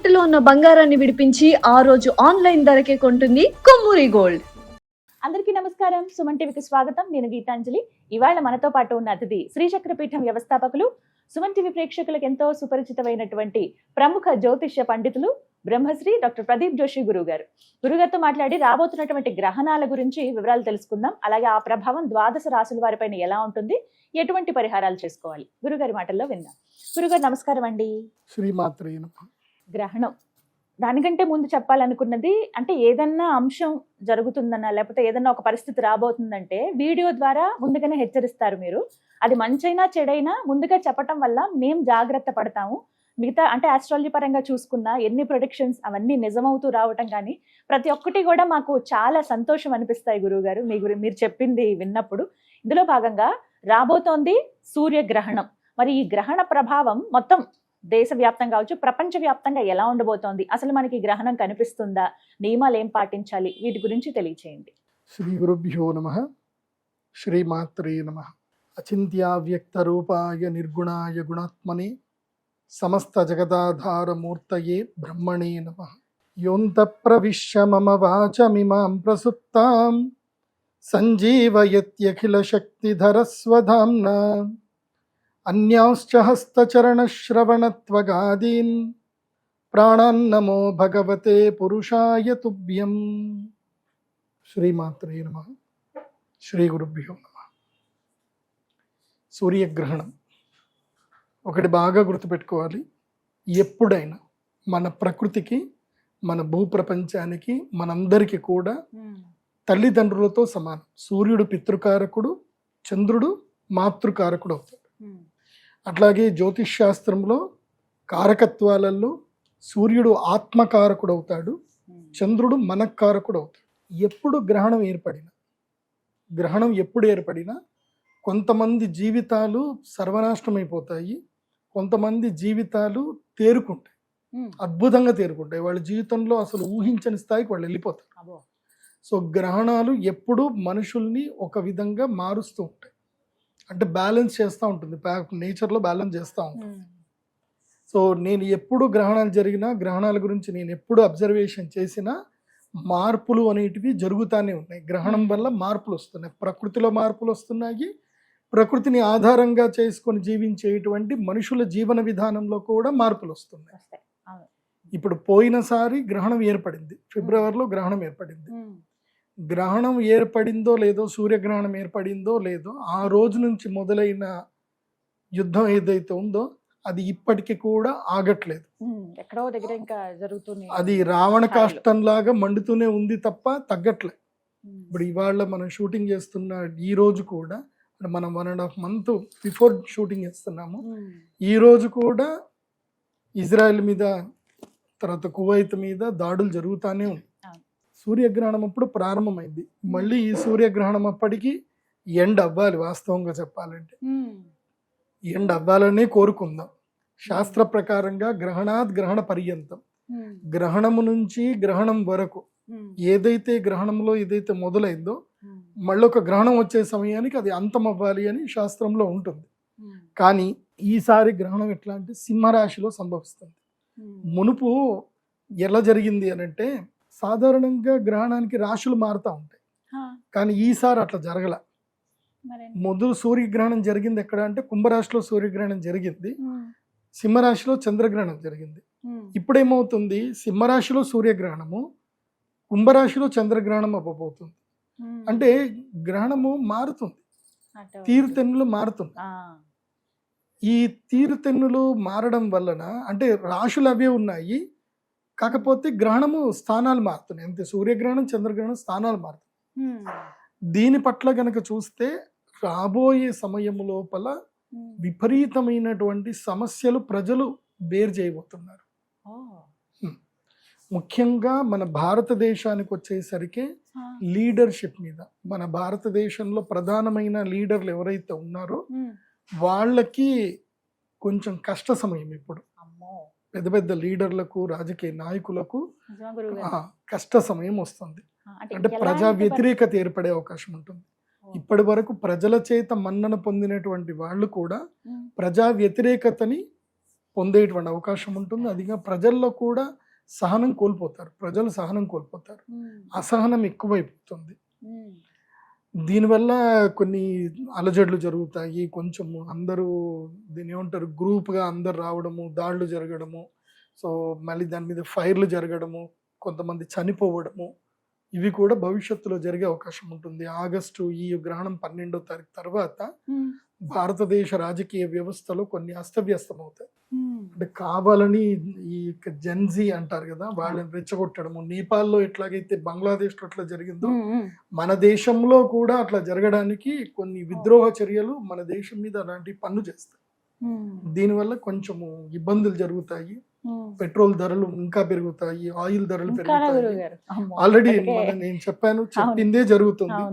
తాకట్టులో ఉన్న బంగారాన్ని విడిపించి ఆ రోజు ఆన్లైన్ ధరకే కొంటుంది కొమ్మూరి గోల్డ్. అందరికీ నమస్కారం. సుమన్ టీవీకి స్వాగతం. నేను గీతాంజలి. ఇవాళ మనతో పాటు ఉన్న అతిథి శ్రీచక్రపీఠం వ్యవస్థాపకులు, సుమన్ టీవీ ప్రేక్షకులకు ఎంతో సుపరిచితమైనటువంటి ప్రముఖ జ్యోతిష్య పండితులు బ్రహ్మశ్రీ డాక్టర్ ప్రదీప్ జోషి గురుగారు. గురుగారితో మాట్లాడి రాబోతున్నటువంటి గ్రహణాల గురించి వివరాలు తెలుసుకుందాం. అలాగే ఆ ప్రభావం ద్వాదశ రాశుల వారిపైన ఎలా ఉంటుంది, ఎటువంటి పరిహారాలు చేసుకోవాలి, గురుగారి మాటల్లో విందాం. గురుగారు నమస్కారం అండి. శ్రీమాత్రే నమః. గ్రహణం, దానికంటే ముందు చెప్పాలనుకున్నది, అంటే ఏదన్నా అంశం జరుగుతుందన్నా లేకపోతే ఏదన్నా ఒక పరిస్థితి రాబోతుందంటే వీడియో ద్వారా ముందుగానే హెచ్చరిస్తారు మీరు. అది మంచైనా చెడైనా ముందుగా చెప్పటం వల్ల మేము జాగ్రత్త పడతాము. మిగతా అంటే ఆస్ట్రాలజీ పరంగా చూసుకున్న ఎన్ని ప్రొడిక్షన్స్ అవన్నీ నిజమవుతూ రావటం కానీ ప్రతి ఒక్కటి కూడా మాకు చాలా సంతోషం అనిపిస్తాయి గురువుగారు మీరు చెప్పింది విన్నప్పుడు. ఇందులో భాగంగా రాబోతోంది సూర్యగ్రహణం. మరి ఈ గ్రహణ ప్రభావం మొత్తం దేశవ్యాప్తంగా కావచ్చు, ప్రపంచవ్యాప్తంగా ఎలా ఉండబోతోంది, అసలు మనకి గ్రహణం కనిపిస్తుందా, నియమాలు ఏం పాటించాలి, వీటి గురించి తెలియచేయండి. శ్రీ గురుభ్యో నమః. శ్రీమాత్రే నమః. అచింత్యావ్యక్త రూపాయ నిర్గుణాయ గుణాత్మనే సమస్త జగదాధారమూర్తయే బ్రహ్మణే నమః. యోంత ప్రవిశ్య మమ వాచమిమాం ప్రసుప్తాం సంజీవయత్యఖిల శక్తిధరస్వధామ్నా అన్యాంశ్చ హస్తచరణశ్రవణత్వగాదీన్ ప్రాణాన్నమో భగవతే పురుషాయ తుభ్యం. శ్రీమాత్రే నమః. శ్రీ గురుభ్యో నమః. సూర్యగ్రహణం ఒకటి బాగా గుర్తుపెట్టుకోవాలి. ఎప్పుడైనా మన ప్రకృతికి, మన భూప్రపంచానికి, మనందరికీ కూడా తల్లిదండ్రులతో సమానం. సూర్యుడు పితృకారకుడు, చంద్రుడు మాతృకారకుడు అవుతాడు. అట్లాగే జ్యోతిష్ శాస్త్రంలో కారకత్వాలలో సూర్యుడు ఆత్మకారకుడు అవుతాడు, చంద్రుడు మనకారకుడు అవుతాడు. ఎప్పుడు గ్రహణం ఎప్పుడు ఏర్పడినా కొంతమంది జీవితాలు సర్వనాశనమైపోతాయి, కొంతమంది జీవితాలు తేరుకుంటాయి, అద్భుతంగా తేరుకుంటాయి. వాళ్ళ జీవితంలో అసలు ఊహించని స్థాయికి వాళ్ళు వెళ్ళిపోతారు. సో గ్రహణాలు ఎప్పుడు మనుషుల్ని ఒక విధంగా మారుస్తూ ఉంటాయి, అంటే బ్యాలెన్స్ చేస్తూ ఉంటుంది, నేచర్లో బ్యాలెన్స్ చేస్తూ ఉంటుంది. సో నేను ఎప్పుడు గ్రహణాలు జరిగినా, గ్రహణాల గురించి నేను ఎప్పుడు అబ్జర్వేషన్ చేసినా మార్పులు అనేటివి జరుగుతూనే ఉన్నాయి. గ్రహణం వల్ల మార్పులు వస్తున్నాయి, ప్రకృతిలో మార్పులు వస్తున్నాయి, ప్రకృతిని ఆధారంగా చేసుకొని జీవించేటువంటి మనుషుల జీవన విధానంలో కూడా మార్పులు వస్తున్నాయి. ఇప్పుడు పోయినసారి గ్రహణం ఏర్పడింది, ఫిబ్రవరిలో గ్రహణం ఏర్పడింది. గ్రహణం ఏర్పడిందో లేదో, సూర్యగ్రహణం ఏర్పడిందో లేదో, ఆ రోజు నుంచి మొదలైన యుద్ధం ఏదైతే ఉందో అది ఇప్పటికీ కూడా ఆగట్లేదు. ఎక్కడో దగ్గర ఇంకా జరుగుతుంది. అది రావణ కాష్టంలాగా మండుతూనే ఉంది తప్ప తగ్గట్లేదు. ఇప్పుడు ఇవాళ మనం షూటింగ్ చేస్తున్న ఈ రోజు కూడా, మనం 1.5 month బిఫోర్ షూటింగ్ చేస్తున్నాము, ఈ రోజు కూడా ఇజ్రాయెల్ మీద, తర్వాత కువైత్ మీద దాడులు జరుగుతూనే ఉంది. సూర్యగ్రహణం అప్పుడు ప్రారంభమైంది, మళ్ళీ ఈ సూర్యగ్రహణం అప్పటికి ఎండ్ అవ్వాలి. వాస్తవంగా చెప్పాలంటే ఎండ్ అవ్వాలనే కోరుకుందాం. శాస్త్ర ప్రకారంగా గ్రహణాత్ గ్రహణ పర్యంతం, గ్రహణము నుంచి గ్రహణం వరకు ఏదైతే గ్రహణంలో ఏదైతే మొదలైందో మళ్ళీ ఒక గ్రహణం వచ్చే సమయానికి అది అంతం అవ్వాలి అని శాస్త్రంలో ఉంటుంది. కానీ ఈసారి గ్రహణం ఎట్లా అంటే సింహరాశిలో సంభవిస్తుంది. మునుపు ఎలా జరిగింది అని అంటే, సాధారణంగా గ్రహణానికి రాశులు మారుతూ ఉంటాయి, కానీ ఈసారి అట్లా జరగల. మొదలు సూర్యగ్రహణం జరిగింది ఎక్కడ అంటే కుంభరాశిలో సూర్యగ్రహణం జరిగింది, సింహరాశిలో చంద్రగ్రహణం జరిగింది. ఇప్పుడేమవుతుంది, సింహరాశిలో సూర్యగ్రహణము, కుంభరాశిలో చంద్రగ్రహణం అవ్వబోతుంది. అంటే గ్రహణము మారుతుంది, తీరుతెన్నులు మారుతుంది. ఈ తీరుతెన్నులు మారడం వలన అంటే రాశులు అవే ఉన్నాయి, కాకపోతే గ్రహణము స్థానాలు మారుతున్నాయి అంతే. సూర్యగ్రహణం, చంద్రగ్రహణం స్థానాలు మారుతున్నాయి. దీని పట్ల గనక చూస్తే రాబోయే సమయం లోపల విపరీతమైనటువంటి సమస్యలు ప్రజలు బేర్ చేయబోతున్నారు. ముఖ్యంగా మన భారతదేశానికి వచ్చేసరికి లీడర్షిప్ మీద, మన భారతదేశంలో ప్రధానమైన లీడర్లు ఎవరైతే ఉన్నారో వాళ్ళకి కొంచెం కష్ట సమయం. ఇప్పుడు పెద్ద పెద్ద లీడర్లకు, రాజకీయ నాయకులకు కష్ట సమయం వస్తుంది. అంటే ప్రజా వ్యతిరేకత ఏర్పడే అవకాశం ఉంటుంది. ఇప్పటి వరకు ప్రజల చేత మన్నన పొందినటువంటి వాళ్ళు కూడా ప్రజా వ్యతిరేకతని పొందేటువంటి అవకాశం ఉంటుంది. అదిగా ప్రజల్లో కూడా సహనం కోల్పోతారు, ప్రజలు సహనం కోల్పోతారు, అసహనం ఎక్కువైపోతుంది. దీనివల్ల కొన్ని అలజడులు జరుగుతాయి, కొంచెము అందరూ దీని ఏమంటారు గ్రూప్గా అందరు రావడము, దాడులు జరగడము, సో మళ్ళీ దాని మీద ఫైర్లు జరగడము, కొంతమంది చనిపోవడము, ఇవి కూడా భవిష్యత్తులో జరిగే అవకాశం ఉంటుంది. ఆగస్టు ఈ గ్రహణం 12వ తారీఖు తర్వాత భారతదేశ రాజకీయ వ్యవస్థలో కొన్ని అస్తవ్యస్తం అవుతాయి. అంటే కావాలని ఈ జెన్జీ అంటారు కదా, వాళ్ళని రెచ్చగొట్టడము, నేపాల్లో ఎట్లాగైతే బంగ్లాదేశ్లో అట్లా జరిగిందో మన దేశంలో కూడా అట్లా జరగడానికి కొన్ని విద్రోహ చర్యలు మన దేశం మీద అలాంటి పన్ను చేస్తాయి. దీనివల్ల కొంచెము ఇబ్బందులు జరుగుతాయి, పెట్రోల్ ధరలు ఇంకా పెరుగుతాయి, ఆయిల్ ధరలు పెరుగుతాయి. ఆల్రెడీ నేను చెప్పాను, చెప్పిందే జరుగుతుంది.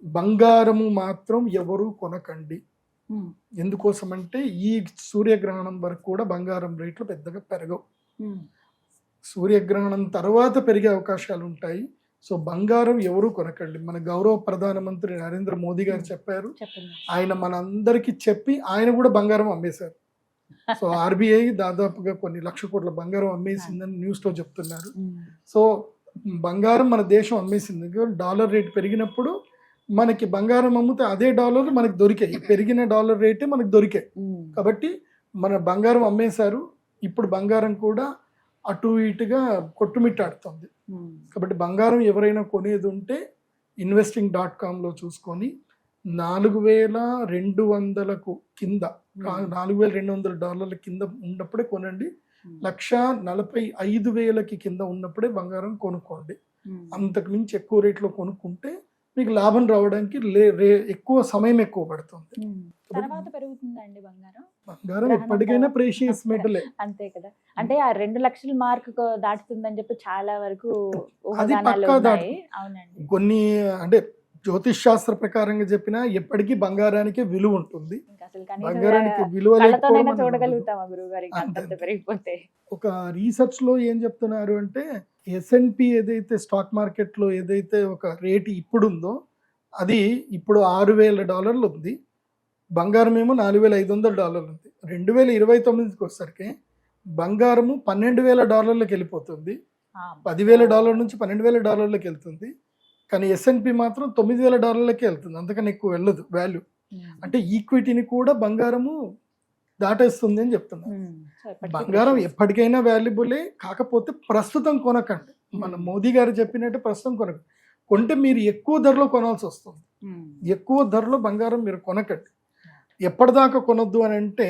బంగారము మాత్రం ఎవరు కొనకండి. ఎందుకోసం అంటే ఈ సూర్యగ్రహణం వరకు కూడా బంగారం రేట్లు పెద్దగా పెరగవు. సూర్యగ్రహణం తర్వాత పెరిగే అవకాశాలు ఉంటాయి. సో బంగారం ఎవరు కొనకండి. మన గౌరవ ప్రధానమంత్రి నరేంద్ర మోదీ గారు చెప్పారు, ఆయన మనందరికీ చెప్పి ఆయన కూడా బంగారం అమ్మేశారు. సో ఆర్బీఐ దాదాపుగా కొన్ని లక్ష కోట్ల బంగారం అమ్మేసిందని న్యూస్లో చెప్తున్నారు. సో బంగారం మన దేశం అమ్మేసింది. డాలర్ రేట్ పెరిగినప్పుడు మనకి బంగారం అమ్మితే అదే డాలర్ మనకి దొరికాయి, పెరిగిన డాలర్ రేటే మనకి దొరికాయి. కాబట్టి మన బంగారం అమ్మేశారు. ఇప్పుడు బంగారం కూడా అటు ఇటుగా కొట్టుమిట్టాడుతుంది. కాబట్టి బంగారం ఎవరైనా కొనేది ఉంటే investing.comలో చూసుకొని $4,200 కింద, $4,200 కింద ఉన్నప్పుడే కొనండి. 1,45,000 కింద ఉన్నప్పుడే బంగారం కొనుక్కోండి. అంతకు మించి ఎక్కువ రేట్లో కొనుక్కుంటే మీకు లాభం రావడానికి ఎక్కువ సమయం ఎక్కువ పడుతుంది. తర్వాత పెరుగుతుందండి బంగారం? బంగారం ఎప్పటికైనా ప్రెషియస్ మెటలే, అంతే కదా. అంటే ఆ 2 లక్షల మార్క్ దాటుతుందని చెప్పి చాలా వరకు అది పక్కా దాటు. అవునండి. కొన్ని అంటే జ్యోతిష్ శాస్త్ర ప్రకారంగా చెప్పినా ఎప్పటికీ బంగారానికి విలువ ఉంటుంది. బంగారానికి విలువ చూడగలుగుతామా గురువుగారి పెరిగిపోతే? ఒక రీసెర్చ్ లో ఏం చెప్తున్నారు అంటే S&P ఏదైతే స్టాక్ మార్కెట్ లో ఏదైతే ఒక రేటు ఇప్పుడు ఉందో అది ఇప్పుడు $6,000 ఉంది, బంగారం ఏమో $4,500 ఉంది. 2029కి వచ్చేసరికి బంగారము $12,000 వెళ్ళిపోతుంది, $10,000 నుంచి $12,000 వెళ్తుంది. కానీ S&P మాత్రం $9,000 వెళ్తుంది, అంతకన్నా ఎక్కువ వెళ్ళదు వాల్యూ. అంటే ఈక్విటీని కూడా బంగారము దాటేస్తుంది అని చెప్తున్నారు. బంగారం ఎప్పటికైనా వాల్యుబులే, కాకపోతే ప్రస్తుతం కొనకండి. మన మోదీ గారు చెప్పినట్టు ప్రస్తుతం కొనకండి. కొంటే మీరు ఎక్కువ ధరలో కొనాల్సి వస్తుంది. ఎక్కువ ధరలో బంగారం మీరు కొనకండి. ఎప్పటిదాకా కొనొద్దు అని అంటే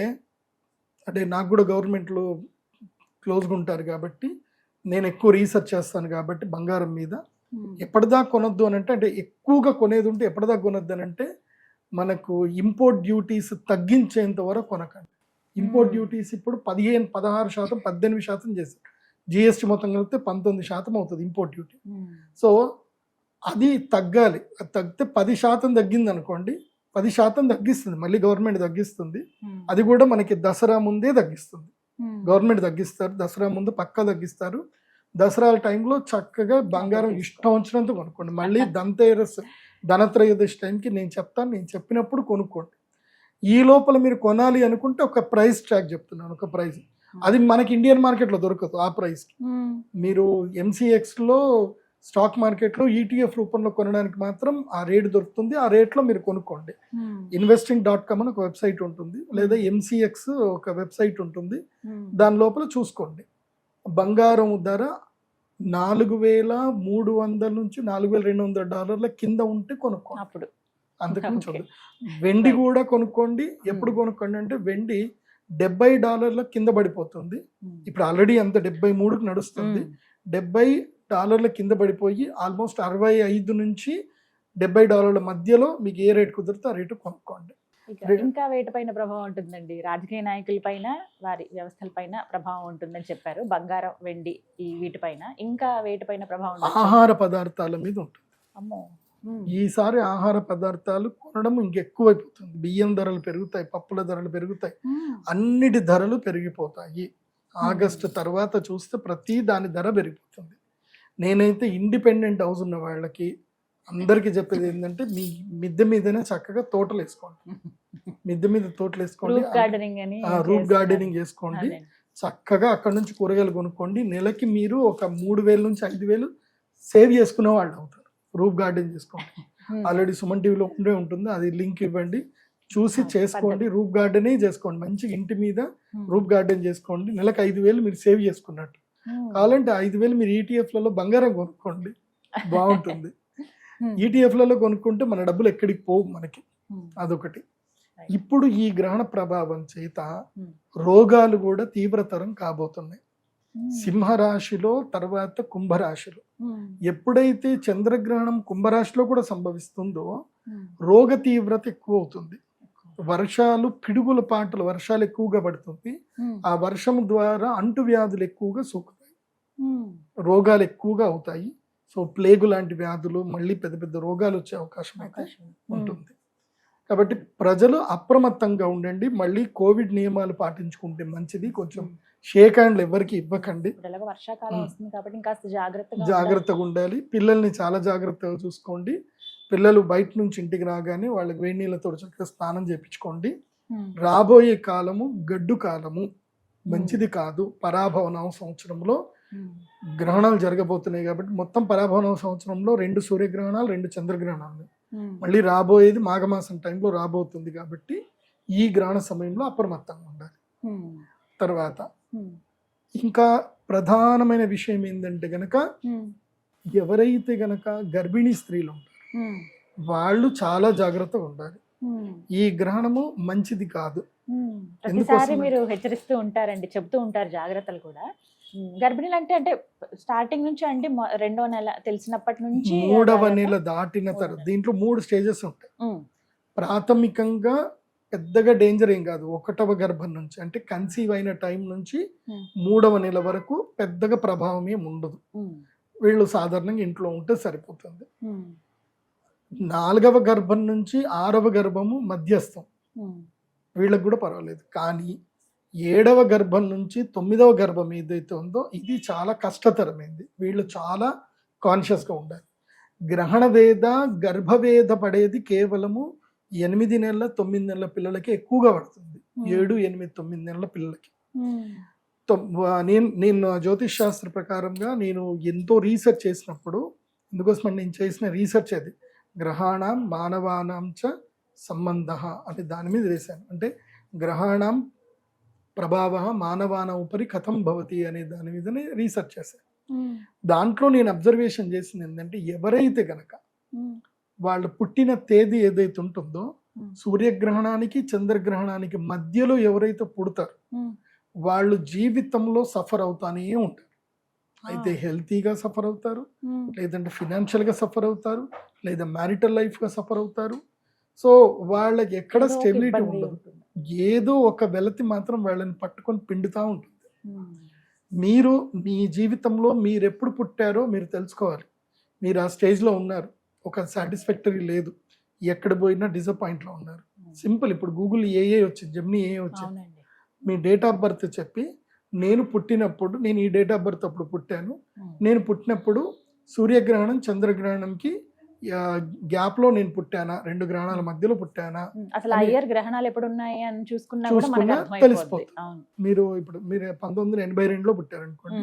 నాకు కూడా గవర్నమెంట్లో క్లోజ్గా ఉంటారు కాబట్టి నేను ఎక్కువ రీసెర్చ్ చేస్తాను కాబట్టి బంగారం మీద ఎప్పటిదాకా కొనొద్దు అని అంటే ఎక్కువగా కొనేది ఉంటే ఎప్పటిదాకా కొనొద్దు అని అంటే మనకు ఇంపోర్ట్ డ్యూటీస్ తగ్గించేంత వరకు కొనకండి. ఇంపోర్ట్ డ్యూటీస్ ఇప్పుడు 16%, 18% చేశారు. జిఎస్టీ మొత్తం కలిపితే 19% అవుతుంది ఇంపోర్ట్ డ్యూటీ. సో అది తగ్గాలి. అది తగ్గితే 10% తగ్గింది అనుకోండి, 10% తగ్గిస్తుంది, మళ్ళీ గవర్నమెంట్ తగ్గిస్తుంది. అది కూడా మనకి దసరా ముందే తగ్గిస్తుంది, గవర్నమెంట్ తగ్గిస్తారు. దసరా ముందు పక్కా తగ్గిస్తారు. దసరా టైంలో చక్కగా బంగారం ఇష్టం వచ్చినంత కొనుక్కోండి. మళ్ళీ ధనత్రయోదశి టైంకి నేను చెప్తాను, నేను చెప్పినప్పుడు కొనుక్కోండి. ఈ లోపల మీరు కొనాలి అనుకుంటే ఒక ప్రైస్ ట్రాక్ చెప్తున్నాను, ఒక ప్రైస్ అది మనకి ఇండియన్ మార్కెట్లో దొరకదు. ఆ ప్రైస్కి మీరు MCXలో స్టాక్ మార్కెట్లో ETF రూపంలో కొనడానికి మాత్రం ఆ రేట్ దొరుకుతుంది. ఆ రేట్లో మీరు కొనుక్కోండి. investing.com అని ఒక వెబ్సైట్ ఉంటుంది, లేదా MCX ఒక వెబ్సైట్ ఉంటుంది, దాని లోపల చూసుకోండి. బంగారం ధర $4,300 నుంచి $4,200 కింద ఉంటే కొనుక్కోండి. అప్పుడు అందుకని చూడండి. వెండి కూడా కొనుక్కోండి. ఎప్పుడు కొనుక్కోండి అంటే వెండి $70 కింద పడిపోతుంది. ఇప్పుడు ఆల్రెడీ అంత 73కి నడుస్తుంది. $70 కింద పడిపోయి ఆల్మోస్ట్ 65 నుంచి $70 మధ్యలో మీకు ఏ రేట్ కుదిరితే ఆ రేటు కొనుక్కోండి. ఇంకా వేటిపైన ప్రభావం ఉంటుందండి? రాజకీయ నాయకుల పైన, వారి వ్యవస్థల పైన ప్రభావం ఉంటుందని చెప్పారు. బంగారం, వెండి ఈ వీటిపైన ఇంకా వేటిపైన ప్రభావం? ఆహార పదార్థాల మీద ఉంటుంది. అమ్మో, ఈసారి ఆహార పదార్థాలు కొనడం ఇంకెక్కువైపోతుంది. బియ్యం ధరలు పెరుగుతాయి, పప్పుల ధరలు పెరుగుతాయి, అన్నిటి ధరలు పెరిగిపోతాయి. ఆగస్టు తర్వాత చూస్తే ప్రతి దాని ధర పెరిగిపోతుంది. నేనైతే ఇండిపెండెంట్ హౌస్ ఉన్న వాళ్ళకి అందరికీ చెప్పేది ఏంటంటే మీ మిద్దె మీదనే చక్కగా తోటలు వేసుకోండి. మిద్దె మీద తోటలు వేసుకోండి, రూఫ్ గార్డెనింగ్ అని రూఫ్ గార్డెనింగ్ చేసుకోండి, చక్కగా అక్కడ నుంచి కూరగాయలు కొనుక్కోండి. నెలకి మీరు ఒక 3,000 నుంచి 5,000 సేవ్ చేసుకునే వాళ్ళు అవుతారు. రూఫ్ గార్డెన్ చేసుకోండి. ఆల్రెడీ సుమన్ టీవీలో ఉండే ఉంటుంది, అది లింక్ ఇవ్వండి, చూసి చేసుకోండి. రూఫ్ గార్డెనే చేసుకోండి, మంచిగా ఇంటి మీద రూఫ్ గార్డెన్ చేసుకోండి. నెలకు 5,000 మీరు సేవ్ చేసుకున్నట్టు. కావాలంటే 5,000 మీరు ఈటీఎఫ్లలో బంగారం కొనుక్కోండి, బాగుంటుంది. ఈటీఎఫ్లలో కొనుక్కుంటే మన డబ్బులు ఎక్కడికి పోవు మనకి, అదొకటి. ఇప్పుడు ఈ గ్రహణ ప్రభావం చేత రోగాలు కూడా తీవ్రతరం కాబోతున్నాయి. సింహరాశిలో, తర్వాత కుంభరాశిలో. ఎప్పుడైతే చంద్రగ్రహణం కుంభరాశిలో కూడా సంభవిస్తుందో రోగ తీవ్రత ఎక్కువ అవుతుంది. వర్షాలు, పిడుగుల పాటలు, వర్షాలు ఎక్కువగా పడుతుంది. ఆ వర్షం ద్వారా అంటువ్యాధులు ఎక్కువగా సోకుతాయి, రోగాలు ఎక్కువగా అవుతాయి. సో ప్లేగు లాంటి వ్యాధులు, మళ్ళీ పెద్ద పెద్ద రోగాలు వచ్చే అవకాశం అయితే ఉంటుంది. కాబట్టి ప్రజలు అప్రమత్తంగా ఉండండి. మళ్ళీ కోవిడ్ నియమాలు పాటించుకుంటే మంచిది. కొంచెం షేక్ హ్యాండ్లు ఎవరికి ఇవ్వకండి. వర్షాకాలం వస్తుంది కాబట్టి ఇంకాస్త జాగ్రత్తగా ఉండాలి. పిల్లల్ని చాలా జాగ్రత్తగా చూసుకోండి. పిల్లలు బయట నుంచి ఇంటికి రాగానే వాళ్ళకి వేడి నీళ్ళతో చక్కగా స్నానం చేయించుకోండి. రాబోయే కాలము గడ్డు కాలము, మంచిది కాదు. పరాభవన సంవత్సరంలో గ్రహణాలు జరగబోతున్నాయి కాబట్టి మొత్తం పరాభవన సంవత్సరంలో 2 సూర్యగ్రహణాలు, 2 చంద్రగ్రహణాలు. మళ్ళీ రాబోయేది మాఘమాసం టైంలో రాబోతుంది కాబట్టి ఈ గ్రహణ సమయంలో అప్రమత్తంగా ఉండాలి. తర్వాత ఇంకా ప్రధానమైన విషయం ఏంటంటే గనక, ఎవరైతే గనక గర్భిణీ స్త్రీలు ఉంటారు వాళ్ళు చాలా జాగ్రత్తగా ఉండాలి. ఈ గ్రహణము మంచిది కాదు. ప్రతిసారి మీరు హెచ్చరిస్తూ ఉంటారండి, చెప్తూ ఉంటారు జాగ్రత్తలు కూడా. గర్భిణీలు అంటే స్టార్టింగ్ నుంచి అండి, 2వ నెల తెలిసినప్పటి నుంచి 3వ నెల దాటిన తర్వాత దీంట్లో 3 స్టేజెస్ ఉంటాయి. ప్రాథమికంగా పెద్దగా డేంజర్ ఏం కాదు. 1వ గర్భం నుంచి అంటే కన్సీవ్ అయిన టైం నుంచి 3వ నెల వరకు పెద్దగా ప్రభావం ఏమి ఉండదు. వీళ్ళు సాధారణంగా ఇంట్లో ఉంటే సరిపోతుంది. 4వ గర్భం నుంచి 6వ గర్భము మధ్యస్థం, వీళ్ళకి కూడా పర్వాలేదు. కానీ 7వ గర్భం నుంచి 9వ గర్భం ఏదైతే ఉందో ఇది చాలా కష్టతరమైంది. వీళ్ళు చాలా కాన్షియస్గా ఉండాలి. గ్రహణ వేద, గర్భవేద పడేది కేవలము 8 నెలల 9 నెలల పిల్లలకి ఎక్కువగా పడుతుంది. 7, 8, 9 నెలల పిల్లలకి. నేను జ్యోతిష్ శాస్త్ర ప్రకారంగా నేను ఎంతో రీసెర్చ్ చేసినప్పుడు, ఎందుకోసం నేను చేసిన రీసెర్చ్ అది గ్రహాణం మానవానాం చ సంబంధ అంటే దాని మీద వేశాను. అంటే గ్రహాణం ప్రభావ మానవాన ఉపరి కథం భవతి అనే దాని మీదనే రీసెర్చ్ చేశాను. దాంట్లో నేను అబ్జర్వేషన్ చేసింది ఏంటంటే, ఎవరైతే గనక వాళ్ళు పుట్టిన తేదీ ఏదైతే ఉంటుందో సూర్యగ్రహణానికి చంద్రగ్రహణానికి మధ్యలో ఎవరైతే పుడతారో వాళ్ళు జీవితంలో సఫర్ అవుతానే ఉంటారు. అయితే హెల్తీగా సఫర్ అవుతారు, లేదంటే ఫినాన్షియల్గా సఫర్ అవుతారు, లేదా మ్యారిటల్ లైఫ్గా సఫర్ అవుతారు. సో వాళ్ళకి ఎక్కడ స్టెబిలిటీ ఉండదు. ఏదో ఒక వెలతి మాత్రం వాళ్ళని పట్టుకొని పిండుతూ ఉంటుంది. మీరు మీ జీవితంలో మీరు ఎప్పుడు పుట్టారో మీరు తెలుసుకోవాలి. మీరు ఆ స్టేజ్లో ఉన్నారు, ఒక సాటిస్ఫాక్టరీ లేదు, ఎక్కడ పోయినా డిసప్పాయింట్లో ఉన్నారు. సింపుల్, ఇప్పుడు గూగుల్ ఏఏ వచ్చింది, జెమినీ ఏఏ వచ్చింది. మీ డేట్ ఆఫ్ బర్త్ చెప్పి, నేను పుట్టినప్పుడు, నేను ఈ డేట్ ఆఫ్ బర్త్ అప్పుడు పుట్టాను, నేను పుట్టినప్పుడు సూర్యగ్రహణం చంద్రగ్రహణంకి గ్యాప్ లో నేను పుట్టానా, 2 గ్రహణాల మధ్యలో పుట్టానా, అసలు గ్రహణాలు ఎప్పుడు ఉన్నాయి అని చూసుకున్నా తెలిసిపోతుంది. మీరు ఇప్పుడు మీరు 1982లో పుట్టారనుకోండి,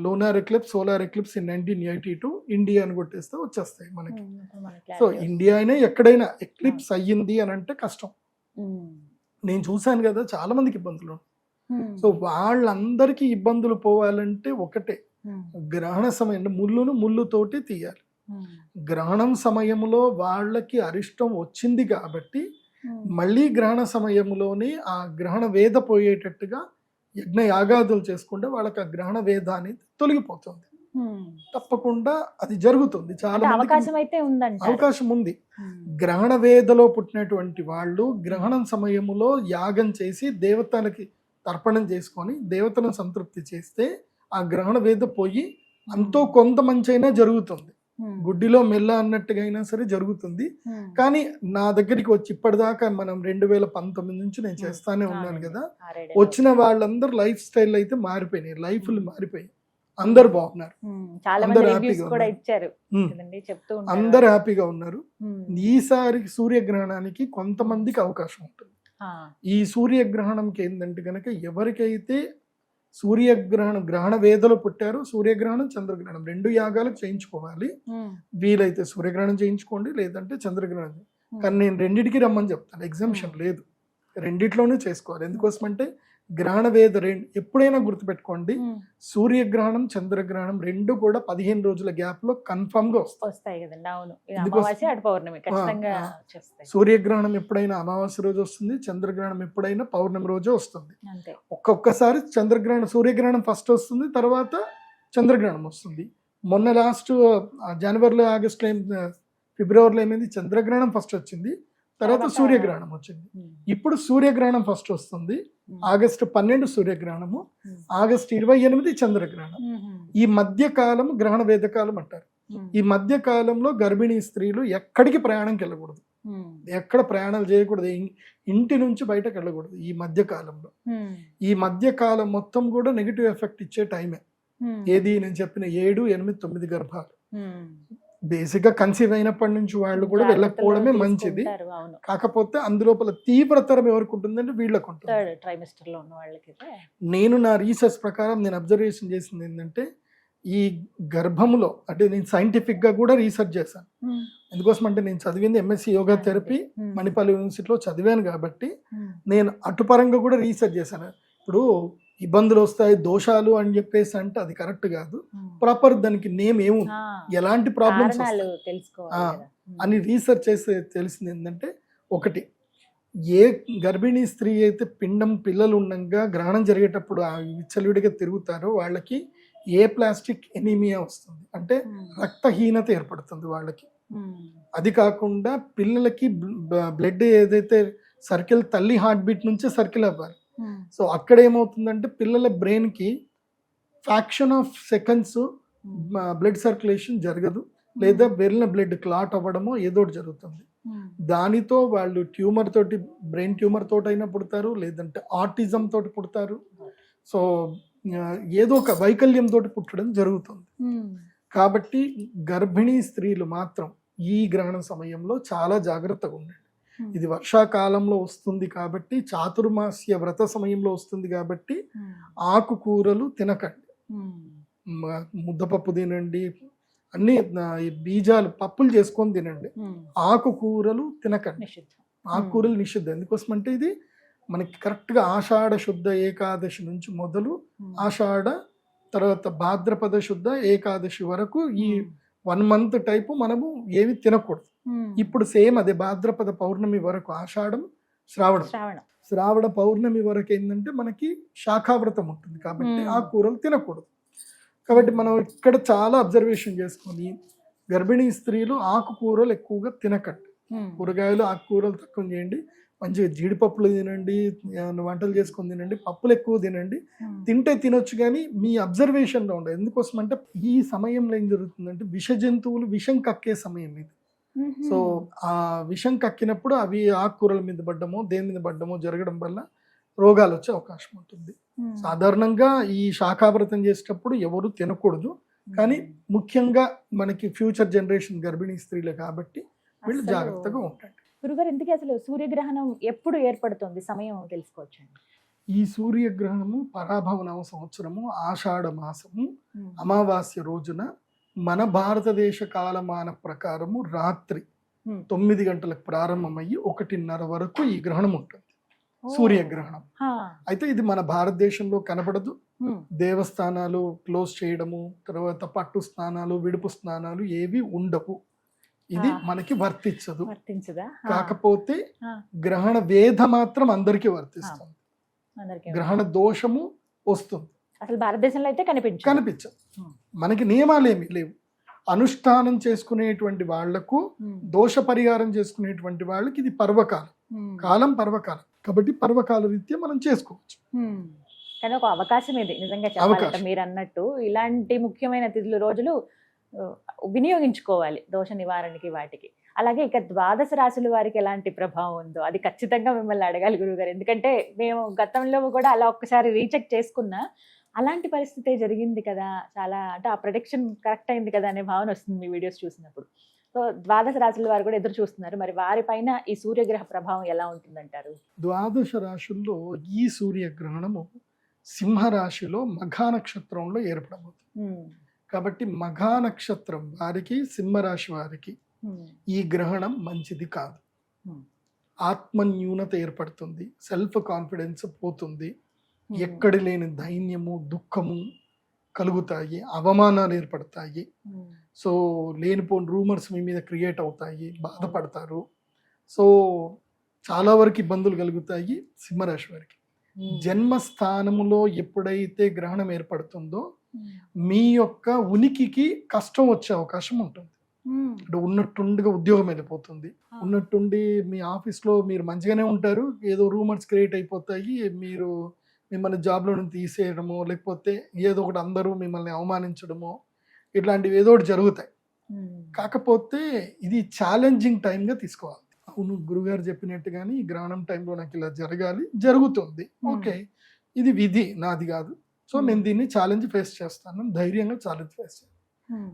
lunar eclipse, solar eclipse in 1982 India అని కొట్టేస్తే వచ్చేస్తాయి మనకి. సో ఇండియా అయినా ఎక్కడైనా ఎక్లిప్స్ అయ్యింది అని అంటే కష్టం. నేను చూశాను కదా, చాలా మందికి ఇబ్బందులు. సో వాళ్ళందరికీ ఇబ్బందులు పోవాలంటే ఒకటే, గ్రహణ సమయం ముళ్ళుతోటి తీయాలి. గ్రహణం సమయంలో వాళ్ళకి అరిష్టం వచ్చింది కాబట్టి మళ్ళీ గ్రహణ సమయంలోనే ఆ గ్రహణ వేద పోయేటట్టుగా యజ్ఞ యాగాదులు చేసుకుంటే వాళ్ళకి ఆ గ్రహణ వేద అనేది తొలగిపోతుంది. తప్పకుండా అది జరుగుతుంది. చాలా అవకాశం ఉంది. గ్రహణ వేదలో పుట్టినటువంటి వాళ్ళు గ్రహణం సమయంలో యాగం చేసి దేవతలకి తర్పణం చేసుకొని దేవతలను సంతృప్తి చేస్తే ఆ గ్రహణ వేద పోయి అంతో కొంత మంచి అయినా జరుగుతుంది. గుడ్డిలో మెల్ల అన్నట్టుగా అయినా సరే జరుగుతుంది. కానీ నా దగ్గరికి వచ్చి ఇప్పటిదాకా మనం 2019 నుంచి నేను చేస్తానే ఉన్నాను కదా, వచ్చిన వాళ్ళందరూ లైఫ్ స్టైల్ అయితే మారిపోయినాయి, లైఫ్లు మారిపోయాయి. అందరు బాగున్నారు, చాలా అందరూ మంది రివ్యూస్ హ్యాపీగా కూడా ఉన్నారు. ఇచ్చారు ఉమ్. కదండి, చెప్తూ ఉంటారు. అందరు హ్యాపీగా ఉన్నారు. ఉమ్. ఈసారి సూర్యగ్రహణానికి కొంతమందికి అవకాశం ఉంటుంది. ఆ. ఈ సూర్యగ్రహణంకి ఏంటంటే కనుక ఎవరికైతే గ్రహణ వేదలో పుట్టారో సూర్యగ్రహణం చంద్రగ్రహణం 2 యాగాలు చేయించుకోవాలి. ఉమ్. వీలైతే సూర్యగ్రహణం చేయించుకోండి, లేదంటే చంద్రగ్రహణం. కానీ నేను రెండింటికి రమ్మని చెప్తాను, ఎగ్జామ్షన్ లేదు, రెండిట్లోనే చేసుకోవాలి. ఎందుకోసం అంటే గ్రహణ వేద ఎప్పుడైనా గుర్తుపెట్టుకోండి, ఉమ్. సూర్యగ్రహణం చంద్రగ్రహణం 2 కూడా 15 రోజుల గ్యాప్ లో కన్ఫర్మ్ గా వస్తాయి. వస్తాయి కదండి. అవును, ఇది ఎందుకు అమావాస్య అటు పౌర్ణమి ఖచ్చితంగా ఆ. వచ్చేస్తాయి. సూర్యగ్రహణం ఎప్పుడైనా అమావాస్య రోజు వస్తుంది, చంద్రగ్రహణం ఎప్పుడైనా పౌర్ణమి రోజు వస్తుంది. అంతే. ఒక్కొక్కసారి సూర్యగ్రహణం ఫస్ట్ వస్తుంది, తర్వాత చంద్రగ్రహణం వస్తుంది. మొన్న లాస్ట్ జనవరిలో ఆగస్టులో ఫిబ్రవరిలో ఏమైంది, చంద్రగ్రహణం ఫస్ట్ వచ్చింది, తర్వాత సూర్యగ్రహణం వచ్చింది. ఉమ్. ఇప్పుడు సూర్యగ్రహణం ఫస్ట్ వస్తుంది, ఉమ్. ఆగస్టు 12 సూర్యగ్రహణము, ఉమ్. ఆగస్టు 28 చంద్రగ్రహణం. ఉమ్. ఈ మధ్య కాలం గ్రహణ వేదకాలం అంటారు. ఉమ్. ఈ మధ్య కాలంలో గర్భిణీ స్త్రీలు ఎక్కడికి ప్రయాణంకి వెళ్ళకూడదు, ఉమ్. ఎక్కడ ప్రయాణాలు చేయకూడదు, ఇంటి నుంచి బయటకు వెళ్ళకూడదు. ఈ మధ్య కాలంలో ఉమ్. ఈ మధ్య కాలం మొత్తం కూడా నెగిటివ్ ఎఫెక్ట్ ఇచ్చే టైమే. ఉమ్. ఏది నేను చెప్పిన 7, 8, 9 గర్భాలు ఉమ్. బేసిక్ గా కన్సీవ్ అయినప్పటి నుంచి వాళ్ళు కూడా జాగ్రత్తలు వెళ్ళకపోవడమే మంచిది. తీసుకుంటారు. అవును, కాకపోతే అందులోపల తీవ్రతరం ఎవరికి ఉంటుందంటే వీళ్ళకు ఉంటుంది. థర్డ్ ట్రైమిస్టర్ లో ఉన్న వాళ్ళకి నేను నా రీసెర్చ్ ప్రకారం నేను అబ్జర్వేషన్ చేసింది ఏంటంటే, ఈ గర్భములో అంటే నేను సైంటిఫిక్ గా కూడా రీసెర్చ్ చేశాను. ఎందుకోసం అంటే నేను చదివింది ఎంఎస్సి యోగా థెరపీ మణిపాల్ యూనివర్సిటీలో చదివాను కాబట్టి నేను అటుపరంగా కూడా రీసెర్చ్ చేశాను. ఇప్పుడు ఇబ్బందులు వస్తాయి, దోషాలు అని చెప్పేసి అంటే అది కరెక్ట్ కాదు. ప్రాపర్ దానికి నేమ్ ఏముంది, ఎలాంటి ప్రాబ్లమ్స్ అని రీసెర్చ్ చేస్తే తెలిసింది ఏంటంటే, ఒకటి, ఏ గర్భిణీ స్త్రీ అయితే పిల్లలు ఉండగా గ్రహణం జరిగేటప్పుడు ఆ విచ్చలవిడిగా తిరుగుతారో వాళ్ళకి ఏ ప్లాస్టిక్ ఎనీమియా వస్తుంది, అంటే రక్తహీనత ఏర్పడుతుంది వాళ్ళకి. అది కాకుండా పిల్లలకి బ్లడ్ ఏదైతే సర్కిల్ తల్లి హార్ట్ బీట్ నుంచే సర్కిల్ అవ్వాలి. సో అక్కడ ఏమవుతుందంటే పిల్లల బ్రెయిన్ కి fraction of seconds blood circulation జరగదు, లేదా వెళ్ళిన బ్లడ్ క్లాట్ అవ్వడమో ఏదో జరుగుతుంది. దానితో వాళ్ళు ట్యూమర్ తోటి, బ్రెయిన్ ట్యూమర్ తోటి అయినా పుడతారు, లేదంటే ఆటిజం తోటి పుడతారు. సో ఏదో ఒక వైకల్యం తోటి పుట్టడం జరుగుతుంది. కాబట్టి గర్భిణీ స్త్రీలు మాత్రం ఈ గ్రహణ సమయంలో చాలా జాగ్రత్తగా ఉండండి. ఇది వర్షాకాలంలో వస్తుంది కాబట్టి, చాతుర్మాస్య వ్రత సమయంలో వస్తుంది కాబట్టి ఆకుకూరలు తినకండి. ముద్దపప్పు తినండి, అన్ని బీజాలు పప్పులు చేసుకొని తినండి. ఆకుకూరలు తినకండి, ఆకుకూరలు నిషిద్ధం. ఎందుకోసం అంటే ఇది మనకి కరెక్ట్గా ఆషాఢ శుద్ధ ఏకాదశి నుంచి మొదలు ఆషాఢ తర్వాత భాద్రపద శుద్ధ ఏకాదశి వరకు ఈ 1 month టైపు మనము ఏవి తినకూడదు. ఇప్పుడు సేమ్ అదే భాద్రపద పౌర్ణమి వరకు, ఆషాఢం శ్రావణ పౌర్ణమి వరకు ఏంటంటే మనకి శాఖావ్రతం ఉంటుంది కాబట్టి ఆ కూరలు తినకూడదు. కాబట్టి మనం ఇక్కడ చాలా అబ్జర్వేషన్ చేసుకొని గర్భిణీ స్త్రీలు ఆకుకూరలు ఎక్కువగా తినకండి. కూరగాయలు ఆకుకూరలు తక్కువ చేయండి. మంచిగా జీడిపప్పులు తినండి, వంటలు చేసుకొని తినండి, పప్పులు ఎక్కువ తినండి. తింటే తినొచ్చు, కానీ మీ అబ్జర్వేషన్లో ఉండదు. ఎందుకోసం అంటే ఈ సమయంలో ఏం జరుగుతుందంటే విష జంతువులు విషం కక్కే సమయం ఇది. సో ఆ విషం కక్కినప్పుడు అవి ఆకుకూరల మీద పడ్డమో దేని మీద పడ్డమో జరగడం వల్ల రోగాలు వచ్చే అవకాశం ఉంటుంది. సాధారణంగా ఈ శాఖావ్రతం చేసేటప్పుడు ఎవరు తినకూడదు, కానీ ముఖ్యంగా మనకి ఫ్యూచర్ జనరేషన్ గర్భిణీ స్త్రీలే కాబట్టి వీళ్ళు జాగ్రత్తగా ఉంటారు. గురుగారు, ఇంతకీ అసలు సూర్యగ్రహణం ఎప్పుడు ఏర్పడుతుంది, సమయం తెలుసుకోవచ్చండి? ఈ సూర్యగ్రహణము పరాభవనవ సంవత్సరము ఆషాఢ మాసము అమావాస్య రోజున మన భారతదేశ కాలమాన ప్రకారము రాత్రి 9 గంటలకు ప్రారంభమయ్యి 1:30 వరకు ఈ గ్రహణం ఉంటుంది, సూర్యగ్రహణం. అయితే ఇది మన భారతదేశంలో కనబడదు. దేవస్థానాలు క్లోజ్ చేయడము, తర్వాత పట్టు స్నానాలు, విడుపు స్నానాలు ఏవి ఉండవు. ఇది మనకి వర్తించదు. కాకపోతే గ్రహణ వేద మాత్రం అందరికీ వర్తిస్తుంది. గ్రహణ దోషము వస్తుంది, అసలు భారతదేశంలో అయితే కనిపించదు. మనకి నియమాలు ఏమి లేవు. అనుష్ఠానం చేసుకునేటువంటి వాళ్లకు, దోష పరిహారం చేసుకునేటువంటి వాళ్ళకి ఇది పర్వకాలం పర్వకాలం కాబట్టి పర్వకాల రీత్యా మనం చేసుకోవచ్చు. కానీ ఒక అవకాశం ఇది నిజంగా చెప్పాలంటే, మీరు అన్నట్టు ఇలాంటి ముఖ్యమైన తిథులు రోజులు వినియోగించుకోవాలి దోష నివారణకి వాటికి. అలాగే ఇక 12 రాశుల వారికి ఎలాంటి ప్రభావం ఉందో అది ఖచ్చితంగా మిమ్మల్ని అడగాలి గురుగారు. ఎందుకంటే మేము గతంలో కూడా అలా ఒక్కసారి రీచెక్ చేసుకున్నా, అలాంటి పరిస్థితే జరిగింది కదా, చాలా అంటే ఆ ప్రొడిక్షన్ కరెక్ట్ అయింది కదా అనే భావన వస్తుంది మీ వీడియోస్ చూసినప్పుడు. సో ద్వాదశ రాశుల వారు కూడా ఎదురు చూస్తున్నారు, మరి వారిపైన ఈ సూర్యగ్రహ ప్రభావం ఎలా ఉంటుందంటారు? ద్వాదశ రాశుల్లో ఈ సూర్యగ్రహణము సింహరాశిలో మఘా నక్షత్రంలో ఏర్పడబోతుంది. కాబట్టి మఘా నక్షత్రం వారికి, సింహరాశి వారికి ఈ గ్రహణం మంచిది కాదు. ఆత్మన్యూనత ఏర్పడుతుంది, సెల్ఫ్ కాన్ఫిడెన్స్ పోతుంది, ఎక్కడి లేని ధైర్యము, దుఃఖము కలుగుతాయి, అవమానాలు ఏర్పడతాయి. సో లేనిపోని రూమర్స్ మీ మీద క్రియేట్ అవుతాయి, బాధపడతారు. సో చాలా వరకు ఇబ్బందులు కలుగుతాయి సింహరాశి వారికి. జన్మస్థానములో ఎప్పుడైతే గ్రహణం ఏర్పడుతుందో మీ యొక్క ఉనికికి కష్టం వచ్చే అవకాశం ఉంటుంది. అంటే ఉన్నట్టుండిగా ఉద్యోగం వెళ్ళిపోతుంది, ఉన్నట్టుండి మీ ఆఫీస్లో మీరు మంచిగానే ఉంటారు, ఏదో రూమర్స్ క్రియేట్ అయిపోతాయి, మీరు మిమ్మల్ని జాబ్లో నుంచి తీసేయడమో లేకపోతే ఏదో ఒకటి అందరూ మిమ్మల్ని అవమానించడమో ఇట్లాంటివి ఏదో ఒకటి జరుగుతాయి. కాకపోతే ఇది ఛాలెంజింగ్ టైంగా తీసుకోవాలి. అవును, గురుగారు చెప్పినట్టుగానే ఈ గ్రహణం టైంలో నాకు ఇలా జరగాలి, జరుగుతుంది, ఓకే, ఇది విధి, నాది కాదు. సో నేను దీన్ని ఛాలెంజ్ ఫేస్ చేస్తాను, ధైర్యంగా ఛాలెంజ్ ఫేస్ చేస్తాను.